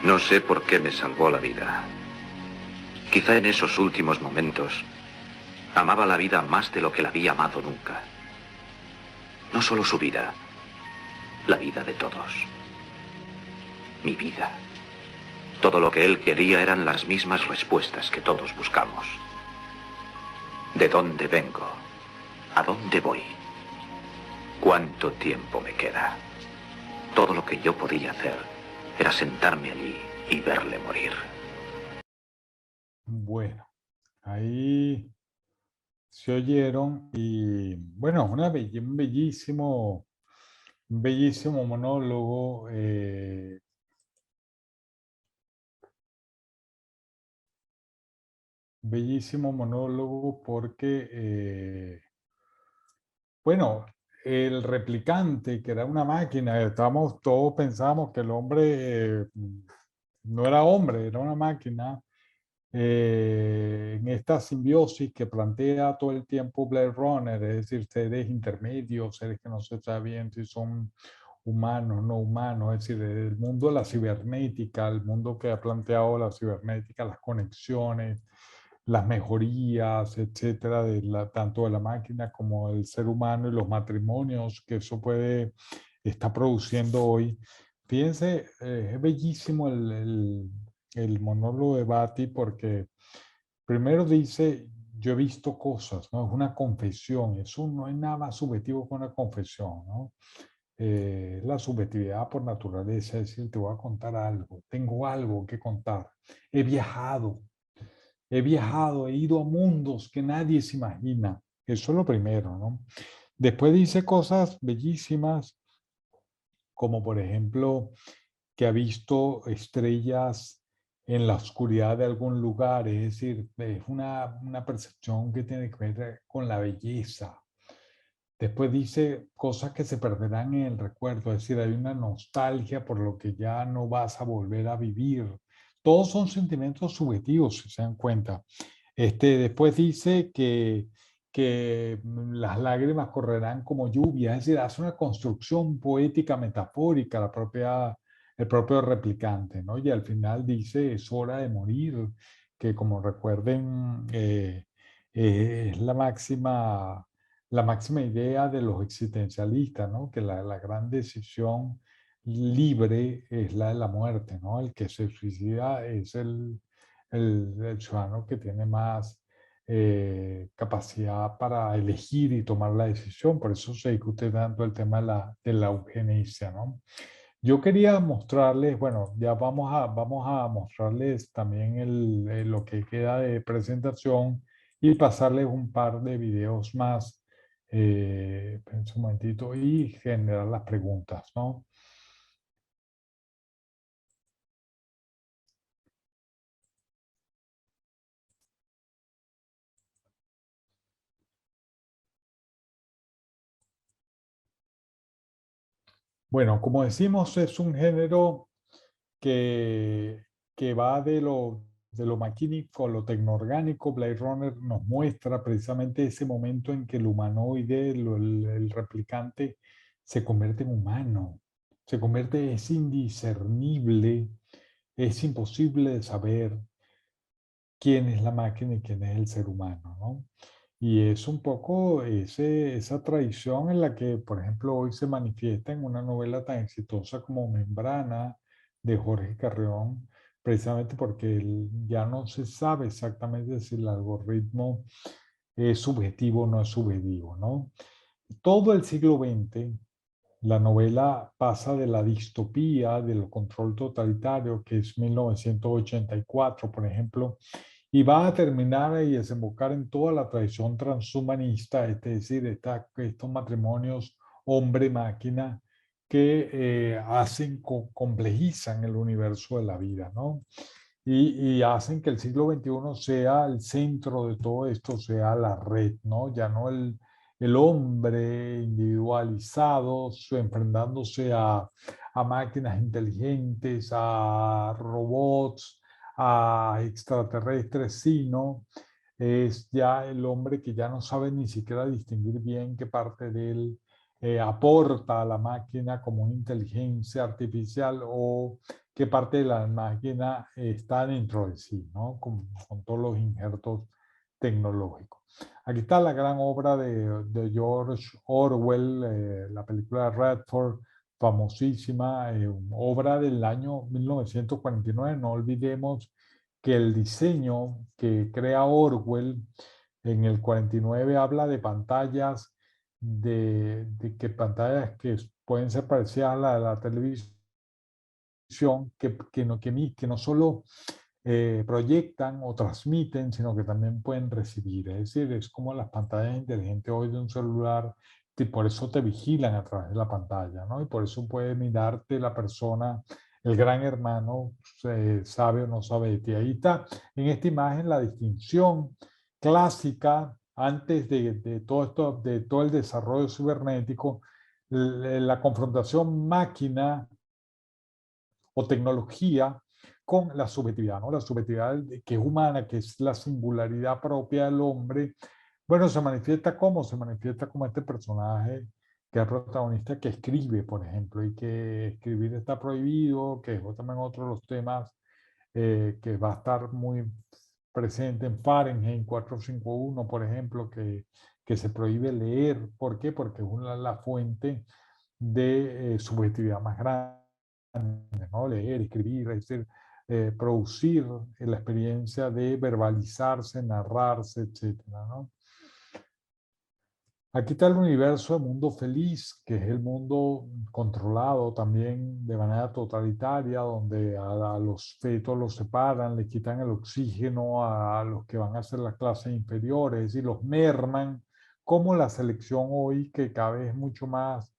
No sé por qué me salvó la vida. Quizá en esos últimos momentos amaba la vida más de lo que la había amado nunca. No solo su vida, la vida de todos. Mi vida. Todo lo que él quería eran las mismas respuestas que todos buscamos. ¿De dónde vengo? ¿A dónde voy? ¿Cuánto tiempo me queda? Todo lo que yo podía hacer era sentarme allí y verle morir. Bueno, ahí se oyeron y bueno, un bellísimo monólogo. Bellísimo monólogo porque, bueno, el replicante, que era una máquina, todos pensábamos que el hombre no era hombre, era una máquina. En esta simbiosis que plantea todo el tiempo Blade Runner, es decir, seres intermedios, seres que no se sabe bien si son humanos, no humanos, es decir, el mundo de la cibernética, el mundo que ha planteado la cibernética, las conexiones, las mejorías, etcétera, tanto de la máquina como del ser humano y los matrimonios que eso está produciendo hoy. Fíjense, es bellísimo el monólogo de Batty porque primero dice, yo he visto cosas, ¿no? Es una confesión, eso no es nada más subjetivo que una confesión, ¿no? La subjetividad por naturaleza, es decir, te voy a contar algo, tengo algo que contar, he viajado, he ido a mundos que nadie se imagina. Eso es lo primero, ¿no? Después dice cosas bellísimas, como por ejemplo, que ha visto estrellas en la oscuridad de algún lugar, es decir, es una percepción que tiene que ver con la belleza. Después dice cosas que se perderán en el recuerdo, es decir, hay una nostalgia por lo que ya no vas a volver a vivir. Todos son sentimientos subjetivos, si se dan cuenta. Después dice que las lágrimas correrán como lluvia, es decir, hace una construcción poética, metafórica, el propio replicante, ¿no? Y al final dice, es hora de morir, que como recuerden, es la máxima idea de los existencialistas, ¿no? Que la gran decisión libre es la de la muerte, ¿no? El que se suicida es el ciudadano que tiene más capacidad para elegir y tomar la decisión. Por eso se discute tanto el tema de la eugenesia, ¿no? Yo quería mostrarles, bueno, ya vamos a mostrarles también lo que queda de presentación y pasarles un par de videos más, un momentito, y generar las preguntas, ¿no? Bueno, como decimos, es un género que, que va de lo maquínico a lo tecnoorgánico. Blade Runner nos muestra precisamente ese momento en que el humanoide, el replicante, se convierte en humano, es indiscernible, es imposible de saber quién es la máquina y quién es el ser humano, ¿no? Y es un poco esa tradición en la que, por ejemplo, hoy se manifiesta en una novela tan exitosa como Membrana de Jorge Carrión, precisamente porque ya no se sabe exactamente si el algoritmo es subjetivo o no es subjetivo, ¿no? Todo el siglo XX, la novela pasa de la distopía, del control totalitario, que es 1984, por ejemplo, y va a terminar y desembocar en toda la tradición transhumanista, es decir, estos matrimonios hombre-máquina que complejizan el universo de la vida, ¿no? Y hacen que el siglo XXI sea el centro de todo esto, sea la red, ¿no? Ya no el hombre individualizado, enfrentándose a máquinas inteligentes, a robots, a extraterrestres, sino es ya el hombre que ya no sabe ni siquiera distinguir bien qué parte de él aporta a la máquina como una inteligencia artificial o qué parte de la máquina está dentro de sí, ¿no? Con todos los injertos tecnológicos. Aquí está la gran obra de George Orwell, la película Redford, famosísima, obra del año 1949. No olvidemos que el diseño que crea Orwell en el 49 habla de pantallas, de que pantallas que pueden ser parecidas a la de la televisión, que no solo proyectan o transmiten, sino que también pueden recibir. Es decir, es como las pantallas inteligentes hoy de un celular, y por eso te vigilan a través de la pantalla, ¿no? Y por eso puede mirarte la persona, el gran hermano, sabe o no sabe de ti. Ahí está, en esta imagen, la distinción clásica antes de todo esto, de todo el desarrollo cibernético, la confrontación máquina o tecnología con la subjetividad, ¿no? La subjetividad que es humana, que es la singularidad propia del hombre. Bueno, se manifiesta como, se manifiesta como este personaje que es el protagonista que escribe, por ejemplo, y que escribir está prohibido, que es también otro de los temas que va a estar muy presente en Fahrenheit 451, por ejemplo, que se prohíbe leer. ¿Por qué? Porque es la fuente de subjetividad más grande, ¿no? Leer, escribir, es decir, producir la experiencia de verbalizarse, narrarse, etcétera, ¿no? Aquí está el universo de mundo feliz, que es el mundo controlado también de manera totalitaria, donde a los fetos los separan, le quitan el oxígeno a los que van a ser las clases inferiores y los merman, como la selección hoy, que cada vez es mucho más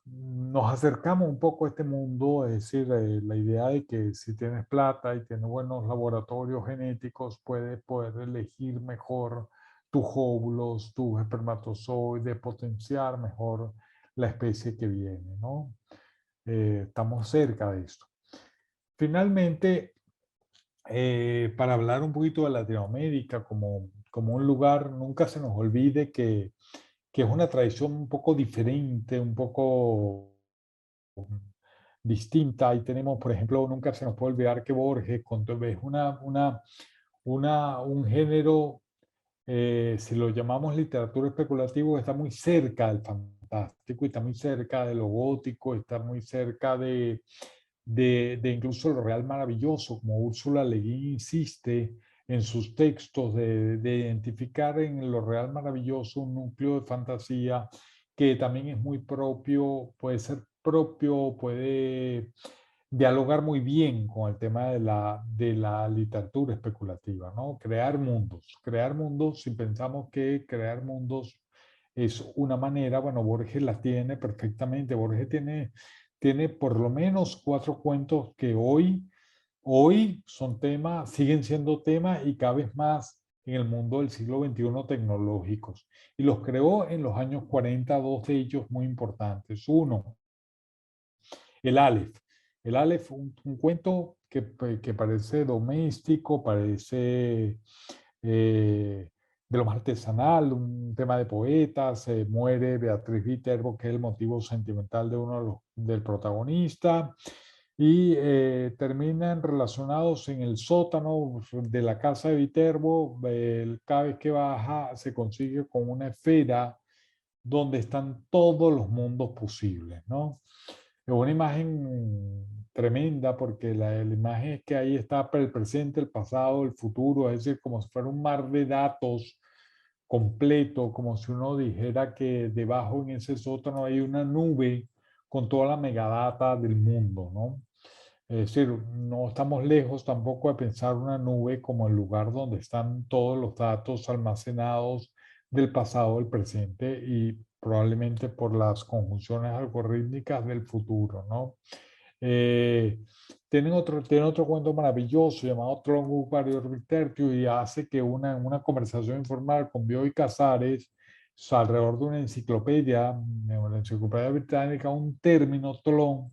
nos acercamos un poco a este mundo, es decir, la idea de que si tienes plata y tienes buenos laboratorios genéticos, puedes poder elegir mejor tus óvulos, tus espermatozoides, potenciar mejor la especie que viene, ¿no? Estamos cerca de esto. Finalmente, para hablar un poquito de Latinoamérica como un lugar, nunca se nos olvide que es una tradición un poco diferente, un poco distinta. Ahí tenemos, por ejemplo, nunca se nos puede olvidar que Borges es un género, si lo llamamos literatura especulativa, está muy cerca del fantástico, y está muy cerca de lo gótico, está muy cerca de incluso lo real maravilloso, como Úrsula Le Guin insiste en sus textos de identificar en lo real maravilloso un núcleo de fantasía que también es muy propio, puede ser propio, puede dialogar muy bien con el tema de la literatura especulativa, ¿no? Crear mundos, si pensamos que crear mundos es una manera, bueno, Borges la tiene perfectamente. Borges tiene por lo menos 4 cuentos que hoy son temas, siguen siendo temas y cada vez más en el mundo del siglo XXI tecnológicos. Y los creó en los años 40, dos de ellos muy importantes. Uno, el Aleph. El Aleph, un cuento que parece doméstico, parece de lo más artesanal, un tema de poetas, muere Beatriz Viterbo, que es el motivo sentimental de uno del protagonista, y terminan relacionados en el sótano de la casa de Viterbo. Cada vez que baja se consigue con una esfera donde están todos los mundos posibles, ¿no? Es una imagen tremenda porque la imagen es que ahí está el presente, el pasado, el futuro, es decir, como si fuera un mar de datos completo, como si uno dijera que debajo en ese sótano hay una nube con toda la megadata del mundo, ¿no? Es decir, no estamos lejos tampoco de pensar una nube como el lugar donde están todos los datos almacenados del pasado, del presente y probablemente por las conjunciones algorítmicas del futuro, ¿no? Eh, tiene otro cuento maravilloso llamado Tronco Tertio y hace que una conversación informal con Bioy Casares alrededor de una enciclopedia, la enciclopedia británica, un término, tolón,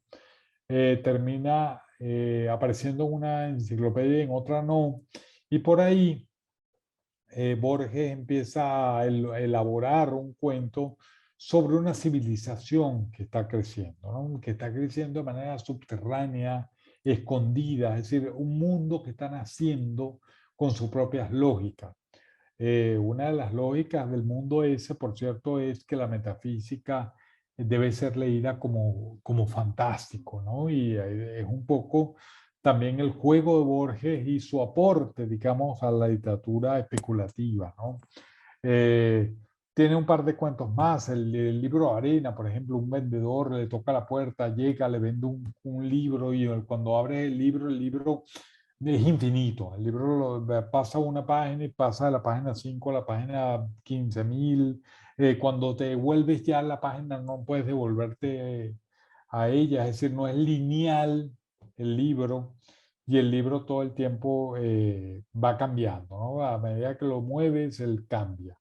termina apareciendo en una enciclopedia y en otra no. Y por ahí Borges empieza a elaborar un cuento sobre una civilización que está creciendo, ¿no? Que está creciendo de manera subterránea, escondida, es decir, un mundo que está naciendo con sus propias lógicas. Una de las lógicas del mundo ese, por cierto, es que la metafísica debe ser leída como fantástico, ¿no? Y es un poco también el juego de Borges y su aporte, digamos, a la literatura especulativa, ¿no? Eh, Tiene un par de cuentos más. El libro Arena, por ejemplo, un vendedor le toca la puerta, llega, le vende un libro y cuando abre el libro es infinito. El libro pasa una página y pasa de la página 5 a la página 15.000. Cuando te vuelves ya a la página no puedes devolverte a ella, es decir, no es lineal el libro y el libro todo el tiempo va cambiando, ¿no? A medida que lo mueves, él cambia.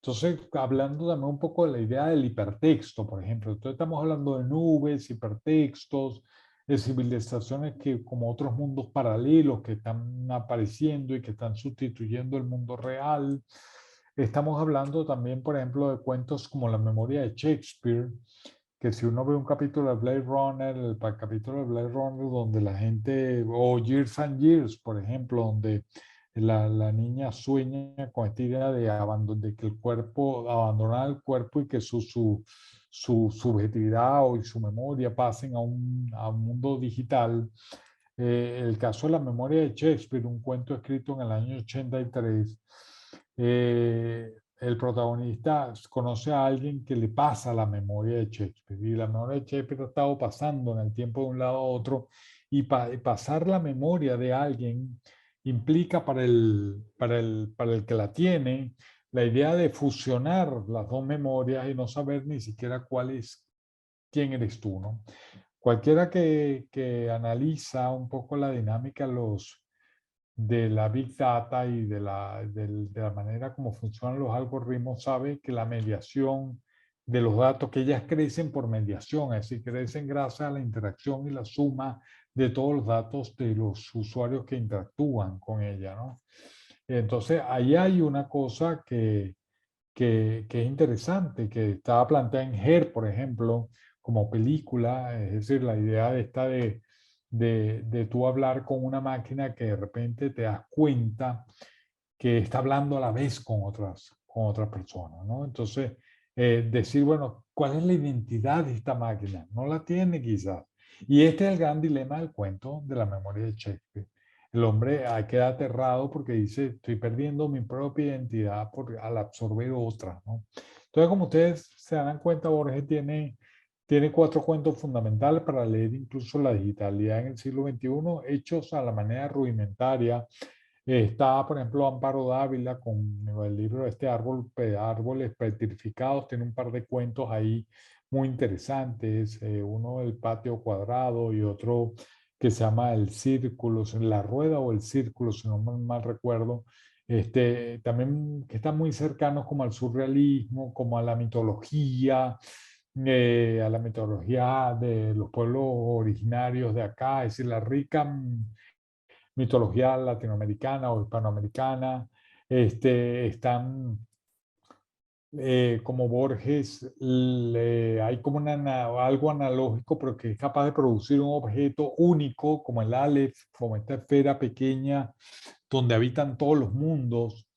Entonces, hablando también un poco de la idea del hipertexto, por ejemplo, entonces estamos hablando de nubes, hipertextos, de civilizaciones que como otros mundos paralelos que están apareciendo y que están sustituyendo el mundo real. Estamos hablando también, por ejemplo, de cuentos como La memoria de Shakespeare, que si uno ve un capítulo de Blade Runner, el capítulo de Blade Runner donde la gente, o Years and Years, por ejemplo, donde la niña sueña con esta idea de que el cuerpo, abandonar el cuerpo y que su subjetividad y su memoria pasen a un mundo digital. El caso de La memoria de Shakespeare, un cuento escrito en el año 83, el protagonista conoce a alguien que le pasa la memoria de Shakespeare y la memoria de Shakespeare ha estado pasando en el tiempo de un lado a otro y pasar la memoria de alguien implica para el que la tiene la idea de fusionar las dos memorias y no saber ni siquiera cuál es, quién eres tú, ¿no? Cualquiera que analiza un poco la dinámica de la Big Data y de la manera como funcionan los algoritmos sabe que la mediación de los datos, que ellas crecen por mediación, es decir, crecen gracias a la interacción y la suma de todos los datos de los usuarios que interactúan con ella, ¿no? Entonces, ahí hay una cosa que es interesante, que estaba planteada en Her, por ejemplo, como película, es decir, la idea de esta de tú hablar con una máquina que de repente te das cuenta que está hablando a la vez con otras personas, ¿no? Entonces, decir, bueno, ¿cuál es la identidad de esta máquina? No la tiene quizás. Y este es el gran dilema del cuento de La memoria de Shakespeare. El hombre queda aterrado porque dice, estoy perdiendo mi propia identidad al absorber otra, ¿no? Entonces, como ustedes se dan cuenta, Borges tiene 4 cuentos fundamentales para leer incluso la digitalidad en el siglo XXI, hechos a la manera rudimentaria. Está, por ejemplo, Amparo Dávila con el libro este Árboles Petrificados, tiene un par de cuentos ahí muy interesantes, uno del patio cuadrado y otro que se llama El Círculo, La Rueda o El Círculo, si no mal recuerdo, también que están muy cercanos como al surrealismo, como a la mitología de los pueblos originarios de acá, es decir, la rica mitología latinoamericana o hispanoamericana. Están como Borges, hay como algo analógico, pero que es capaz de producir un objeto único, como el Aleph, como esta esfera pequeña donde habitan todos los mundos.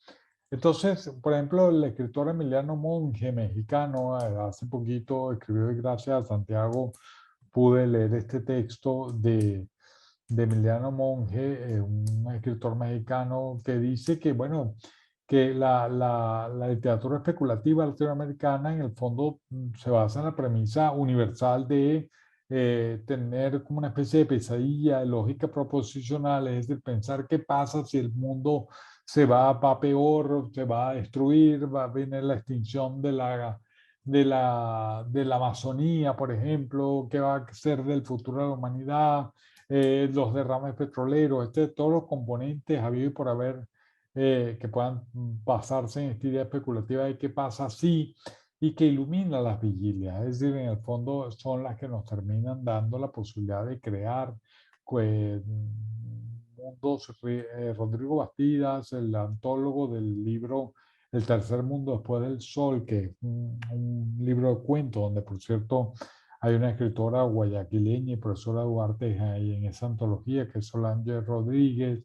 Entonces, por ejemplo, el escritor Emiliano Monge, mexicano, hace poquito escribió, y gracias a Santiago pude leer este texto de Emiliano Monge, un escritor mexicano que dice que, bueno, que la literatura especulativa latinoamericana en el fondo se basa en la premisa universal de tener como una especie de pesadilla de lógica proposicional, es decir, pensar qué pasa si el mundo va peor, se va a destruir, va a venir la extinción de la Amazonía, por ejemplo, qué va a ser del futuro de la humanidad, los derrames petroleros, todos los componentes habidos y por haber que puedan basarse en esta idea especulativa de qué pasa si y que ilumina las vigilias. Es decir, en el fondo son las que nos terminan dando la posibilidad de crear pues, mundos. Rodrigo Bastidas, el antólogo del libro El tercer mundo después del sol, que es un libro de cuentos donde, por cierto, hay una escritora guayaquileña y profesora Duarte ahí en esa antología, que es Solange Rodríguez.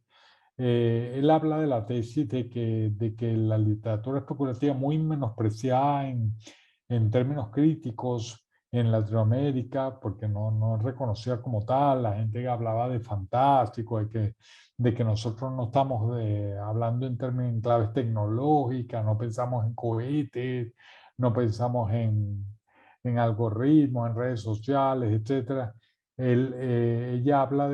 Él habla de la tesis de que la literatura especulativa, muy menospreciada en términos críticos en Latinoamérica, porque no es reconocida como tal, la gente hablaba de fantástico, de que nosotros no estamos hablando en términos, en claves tecnológicas, no pensamos en cohetes, no pensamos en algoritmos, en redes sociales, etc. Ella habla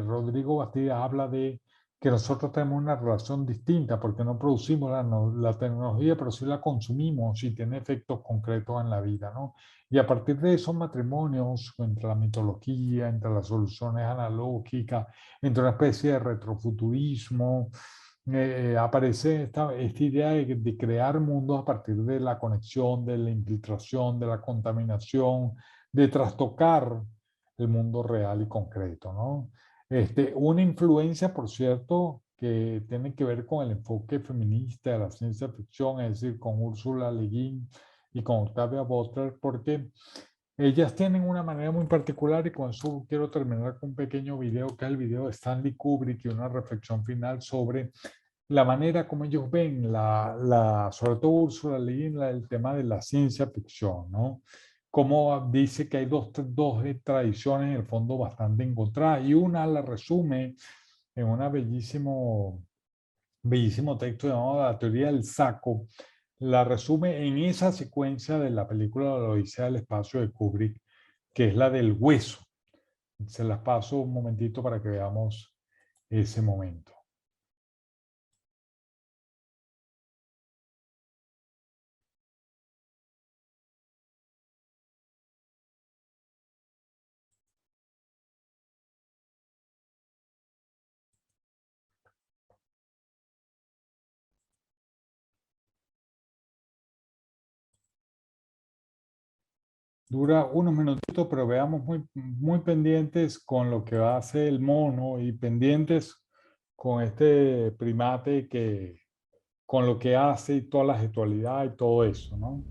Rodrigo Bastidas habla de que nosotros tenemos una relación distinta porque no producimos la tecnología, pero sí la consumimos y tiene efectos concretos en la vida, ¿no? Y a partir de esos matrimonios entre la mitología, entre las soluciones analógicas, entre una especie de retrofuturismo, aparece esta idea de crear mundos a partir de la conexión, de la infiltración, de la contaminación, de trastocar el mundo real y concreto, ¿no? Una influencia, por cierto, que tiene que ver con el enfoque feminista de la ciencia ficción, es decir, con Ursula Le Guin y con Octavia Butler, porque ellas tienen una manera muy particular y con eso quiero terminar con un pequeño video, que es el video de Stanley Kubrick y una reflexión final sobre la manera como ellos ven, sobre todo Ursula Le Guin, el tema de la ciencia ficción, ¿no? Como dice que hay dos tradiciones en el fondo bastante encontradas y una la resume en un bellísimo texto llamado La teoría del saco, la resume en esa secuencia de la película La Odisea del Espacio de Kubrick, que es la del hueso. Se las paso un momentito para que veamos ese momento. Dura unos minutitos, pero veamos muy pendientes con lo que hace el mono y pendientes con este primate con lo que hace y toda la gestualidad y todo eso, ¿no?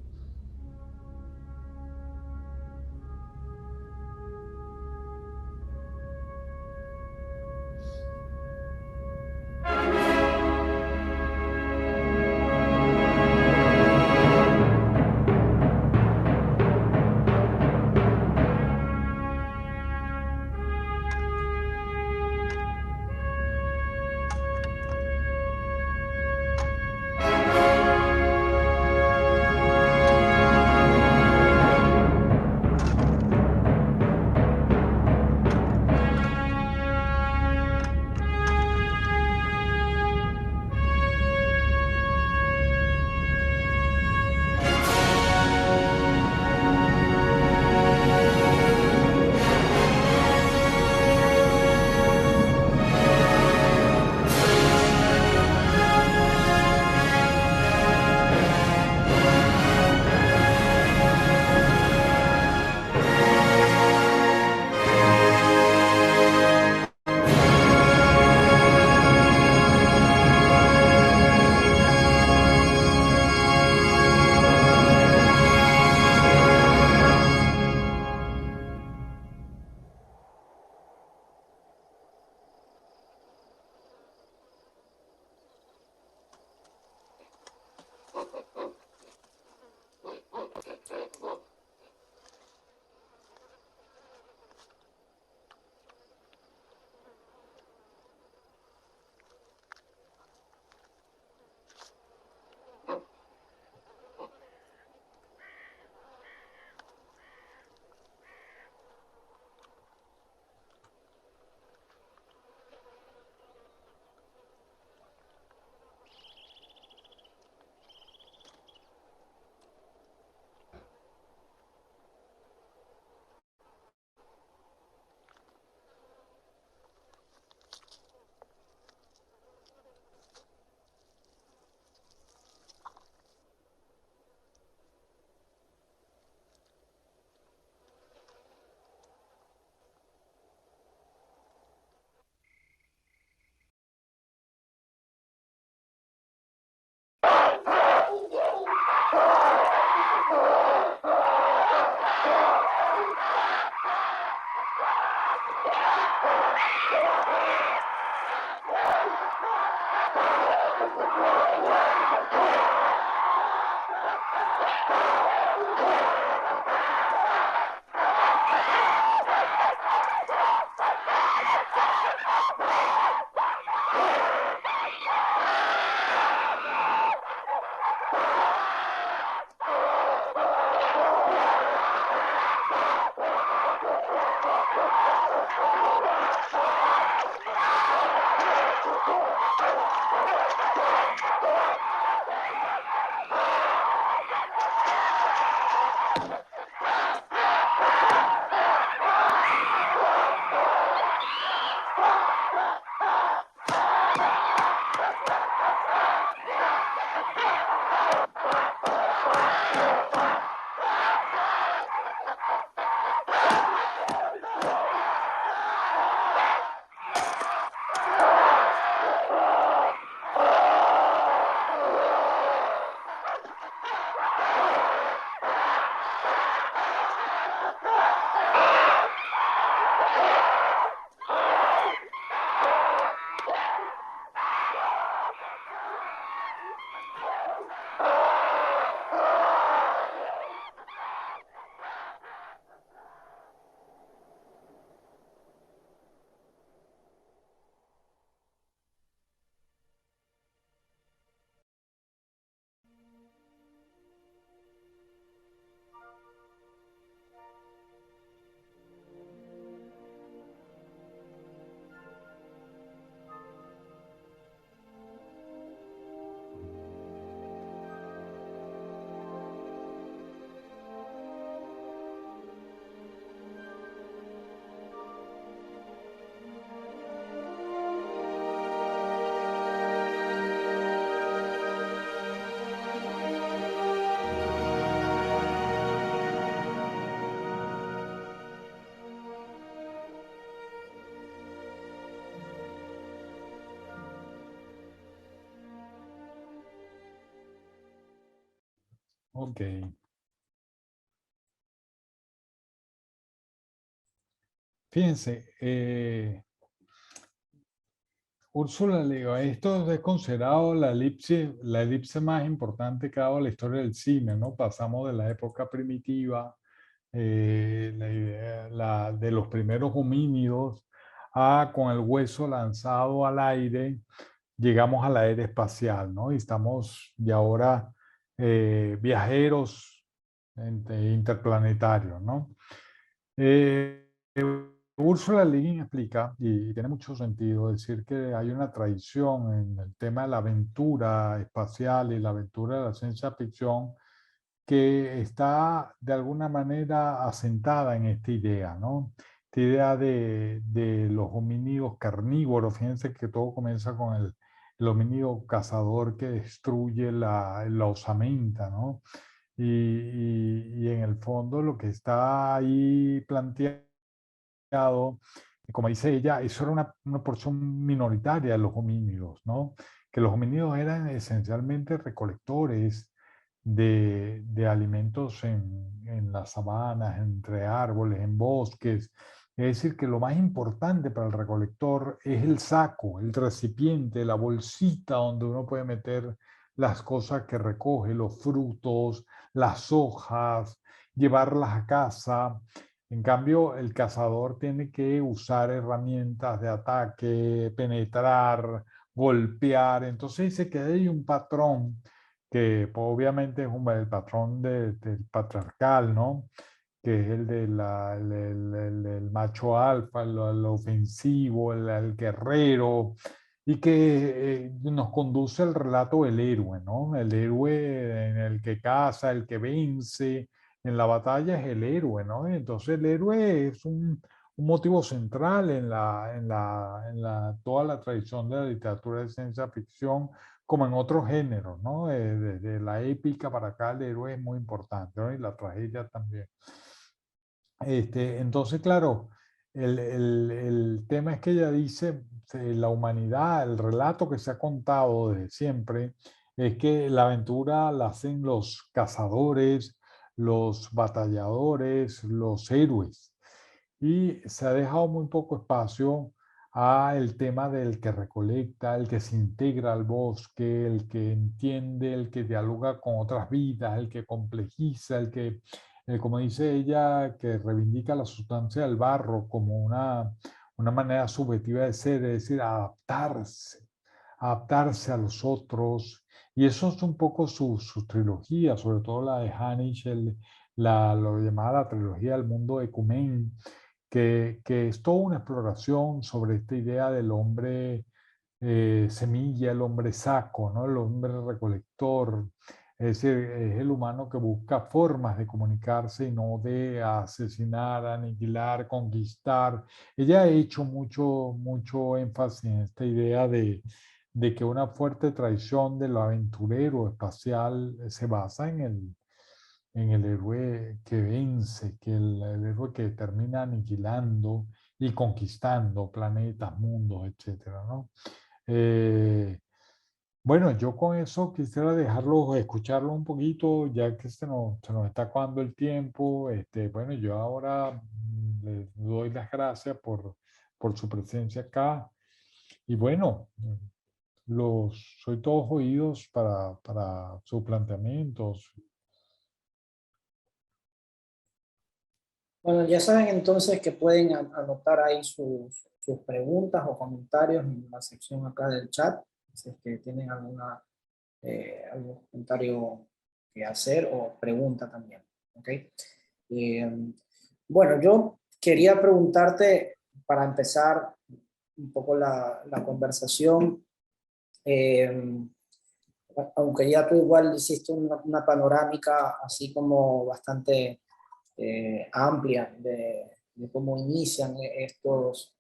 Ok. Fíjense, Úrsula le digo, esto es considerado la elipse más importante que ha dado la historia del cine, ¿no? Pasamos de la época primitiva, la idea de los primeros homínidos, a con el hueso lanzado al aire, llegamos a la era espacial, ¿no? Y estamos ya ahora viajeros interplanetarios, ¿no? Eh, Ursula Le Guin explica, y tiene mucho sentido, decir que hay una tradición en el tema de la aventura espacial y la aventura de la ciencia ficción que está de alguna manera asentada en esta idea, ¿no? Esta idea de los homínidos carnívoros. Fíjense que todo comienza con el homínido cazador que destruye la osamenta, ¿no? Y en el fondo lo que está ahí planteado, como dice ella, eso era una porción minoritaria de los homínidos, ¿no? Que los homínidos eran esencialmente recolectores de alimentos en las sabanas, entre árboles, en bosques. Es decir, que lo más importante para el recolector es el saco, el recipiente, la bolsita donde uno puede meter las cosas que recoge, los frutos, las hojas, llevarlas a casa. En cambio, el cazador tiene que usar herramientas de ataque, penetrar, golpear. Entonces dice que hay un patrón que pues, obviamente es el patrón del patriarcal, ¿no? Que es el, el macho alfa, el ofensivo, el guerrero, y que nos conduce al relato del héroe, ¿no? El héroe en el que caza, el que vence en la batalla es el héroe, ¿no? Entonces el héroe es un motivo central toda la tradición de la literatura de ciencia ficción, como en otros géneros, ¿no? Desde la épica para acá el héroe es muy importante, ¿no? Y la tragedia también. Entonces, claro, el tema es que ella dice, la humanidad, el relato que se ha contado desde siempre, es que la aventura la hacen los cazadores, los batalladores, los héroes. Y se ha dejado muy poco espacio a el tema del que recolecta, el que se integra al bosque, el que entiende, el que dialoga con otras vidas, el que complejiza, como dice ella, que reivindica la sustancia del barro como una manera subjetiva de ser, es decir, adaptarse a los otros. Y eso es un poco su trilogía, sobre todo la de Hanisch, lo llamada la trilogía del mundo de Ecumen, que es toda una exploración sobre esta idea del hombre semilla, el hombre saco, ¿no? El hombre recolector. Es decir, es el humano que busca formas de comunicarse y no de asesinar, aniquilar, conquistar. Ella ha hecho mucho énfasis en esta idea de que una fuerte tradición de lo aventurero espacial se basa en el héroe que vence, que el héroe que termina aniquilando y conquistando planetas, mundos, etcétera, ¿no? Eh, bueno, yo con eso quisiera dejarlos, escucharlo un poquito, ya que se nos está acabando el tiempo. Bueno, yo ahora les doy las gracias por su presencia acá. Y bueno, soy todos oídos para sus planteamientos. Bueno, ya saben entonces que pueden anotar ahí sus preguntas o comentarios en la sección acá del chat, si es que tienen algún comentario que hacer o pregunta también. ¿Ok? Bueno, yo quería preguntarte, para empezar un poco la conversación, eh, aunque ya tú igual hiciste una panorámica así como bastante amplia de cómo inician estos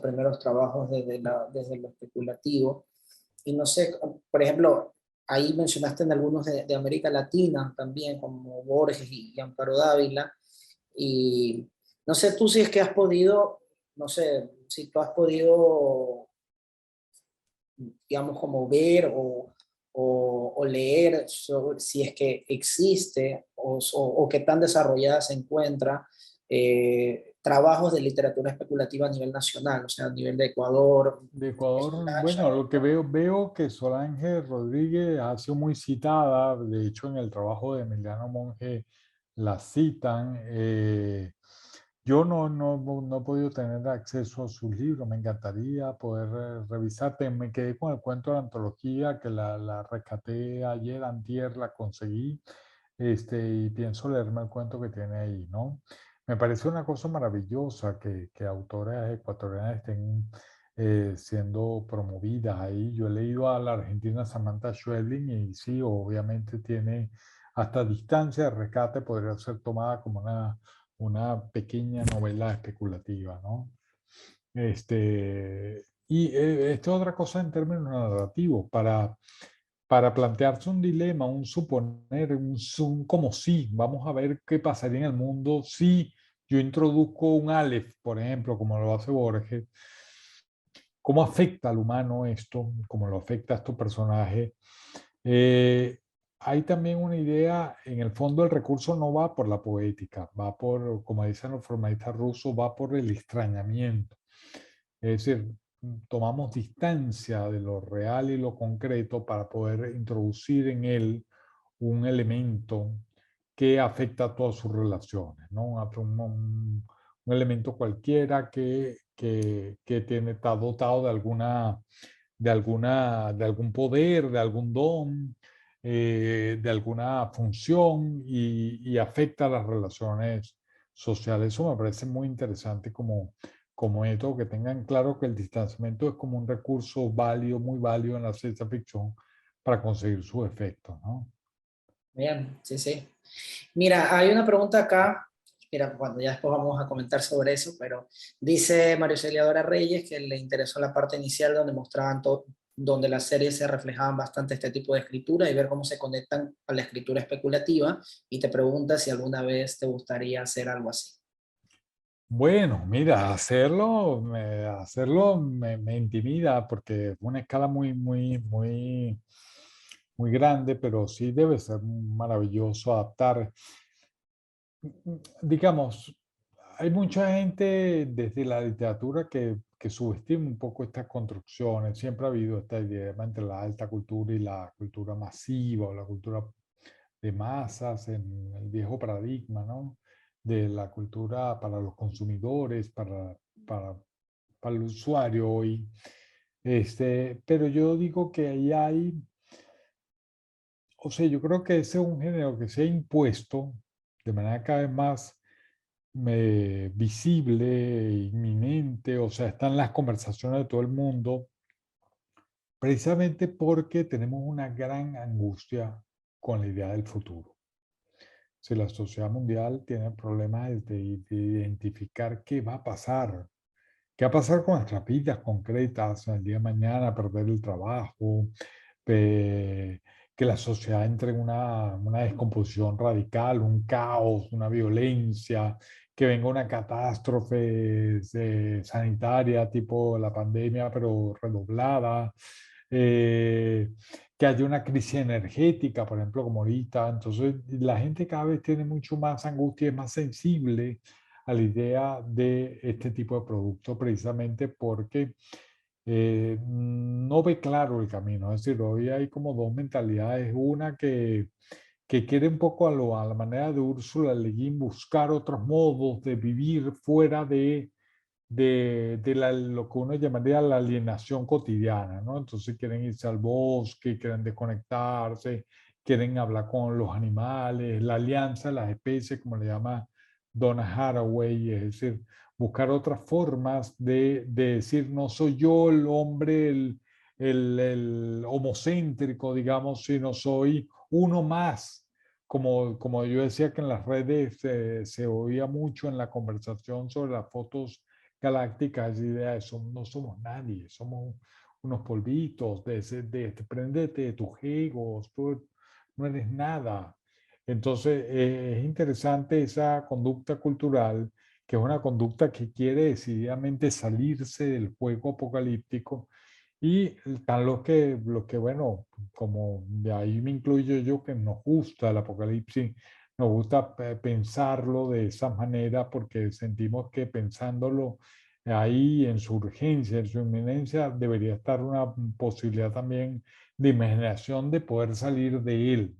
primeros trabajos desde lo especulativo. Y no sé, por ejemplo, ahí mencionaste en algunos de América Latina también, como Borges y Amparo Dávila, y no sé tú si es que has podido, no sé, si tú has podido, digamos, como ver o leer sobre si es que existe o qué tan desarrollada se encuentra trabajos de literatura especulativa a nivel nacional, o sea, a nivel de Ecuador, De Ecuador, bueno, Echaña. lo que veo que Solange Rodríguez ha sido muy citada, de hecho en el trabajo de Emiliano Monge la citan. Yo no he podido tener acceso a sus libros, me encantaría poder revisarte. Me quedé con el cuento de la antología que la rescaté ayer, antier, la conseguí, y pienso leerme el cuento que tiene ahí, ¿no? Me parece una cosa maravillosa que autoras ecuatorianas estén siendo promovidas ahí. Yo he leído a la argentina Samantha Schweblin y sí, obviamente tiene hasta distancia de rescate, podría ser tomada como una pequeña novela especulativa, ¿no? Esto es otra cosa en términos narrativos, para plantearse un dilema, un suponer, un como si, vamos a ver qué pasaría en el mundo si yo introduzco un Aleph, por ejemplo, como lo hace Borges, cómo afecta al humano esto, cómo lo afecta a estos personajes. Hay también una idea, en el fondo el recurso no va por la poética, va por, como dicen los formalistas rusos, va por el extrañamiento. Es decir, tomamos distancia de lo real y lo concreto para poder introducir en él un elemento que afecta a todas sus relaciones, ¿no? Un elemento cualquiera que está dotado de algún poder, de algún don, de alguna función y afecta a las relaciones sociales. Eso me parece muy interesante como esto, que tengan claro que el distanciamiento es como un recurso válido, muy válido en la ciencia ficción para conseguir sus efectos, ¿no? Bien, sí, sí. Mira, hay una pregunta acá, mira, bueno, ya después vamos a comentar sobre eso, pero dice Mario Celiadora Reyes que le interesó la parte inicial donde mostraban donde las series se reflejaban bastante este tipo de escritura y ver cómo se conectan a la escritura especulativa, y te pregunta si alguna vez te gustaría hacer algo así. Bueno, mira, hacerlo me intimida porque es una escala muy grande, pero sí debe ser maravilloso adaptar. Digamos, hay mucha gente desde la literatura que subestima un poco estas construcciones. Siempre ha habido esta idea entre la alta cultura y la cultura masiva o la cultura de masas en el viejo paradigma, ¿no? De la cultura para los consumidores, para, para el usuario hoy. Pero yo digo que ahí hay, o sea, yo creo que ese es un género que se ha impuesto de manera cada vez más visible, inminente, o sea, están las conversaciones de todo el mundo, precisamente porque tenemos una gran angustia con la idea del futuro. Si la sociedad mundial tiene problemas de identificar qué va a pasar, qué va a pasar con nuestras vidas concretas, el día de mañana, perder el trabajo, que la sociedad entre en una descomposición radical, un caos, una violencia, que venga una catástrofe sanitaria tipo la pandemia, pero redoblada, eh, que haya una crisis energética, por ejemplo, como ahorita. Entonces, la gente cada vez tiene mucho más angustia y es más sensible a la idea de este tipo de producto, precisamente porque no ve claro el camino. Es decir, hoy hay como dos mentalidades. Una que quiere un poco a la manera de Úrsula Le Guin buscar otros modos de vivir fuera de lo que uno llamaría la alienación cotidiana, ¿no? Entonces quieren irse al bosque, quieren desconectarse, quieren hablar con los animales, la alianza de las especies, como le llama Donna Haraway, es decir, buscar otras formas de decir, no soy yo el hombre, el homocéntrico, digamos, sino soy uno más. Como yo decía que en las redes se oía mucho en la conversación sobre las fotos galácticas, idea de no somos nadie, somos unos polvitos, prendete de tus egos, tú no eres nada. Entonces, es interesante esa conducta cultural, que es una conducta que quiere decididamente salirse del juego apocalíptico y están bueno, como de ahí me incluyo yo, que nos gusta el apocalipsis, nos gusta pensarlo de esa manera porque sentimos que pensándolo ahí en su urgencia, en su inminencia, debería estar una posibilidad también de imaginación de poder salir de él,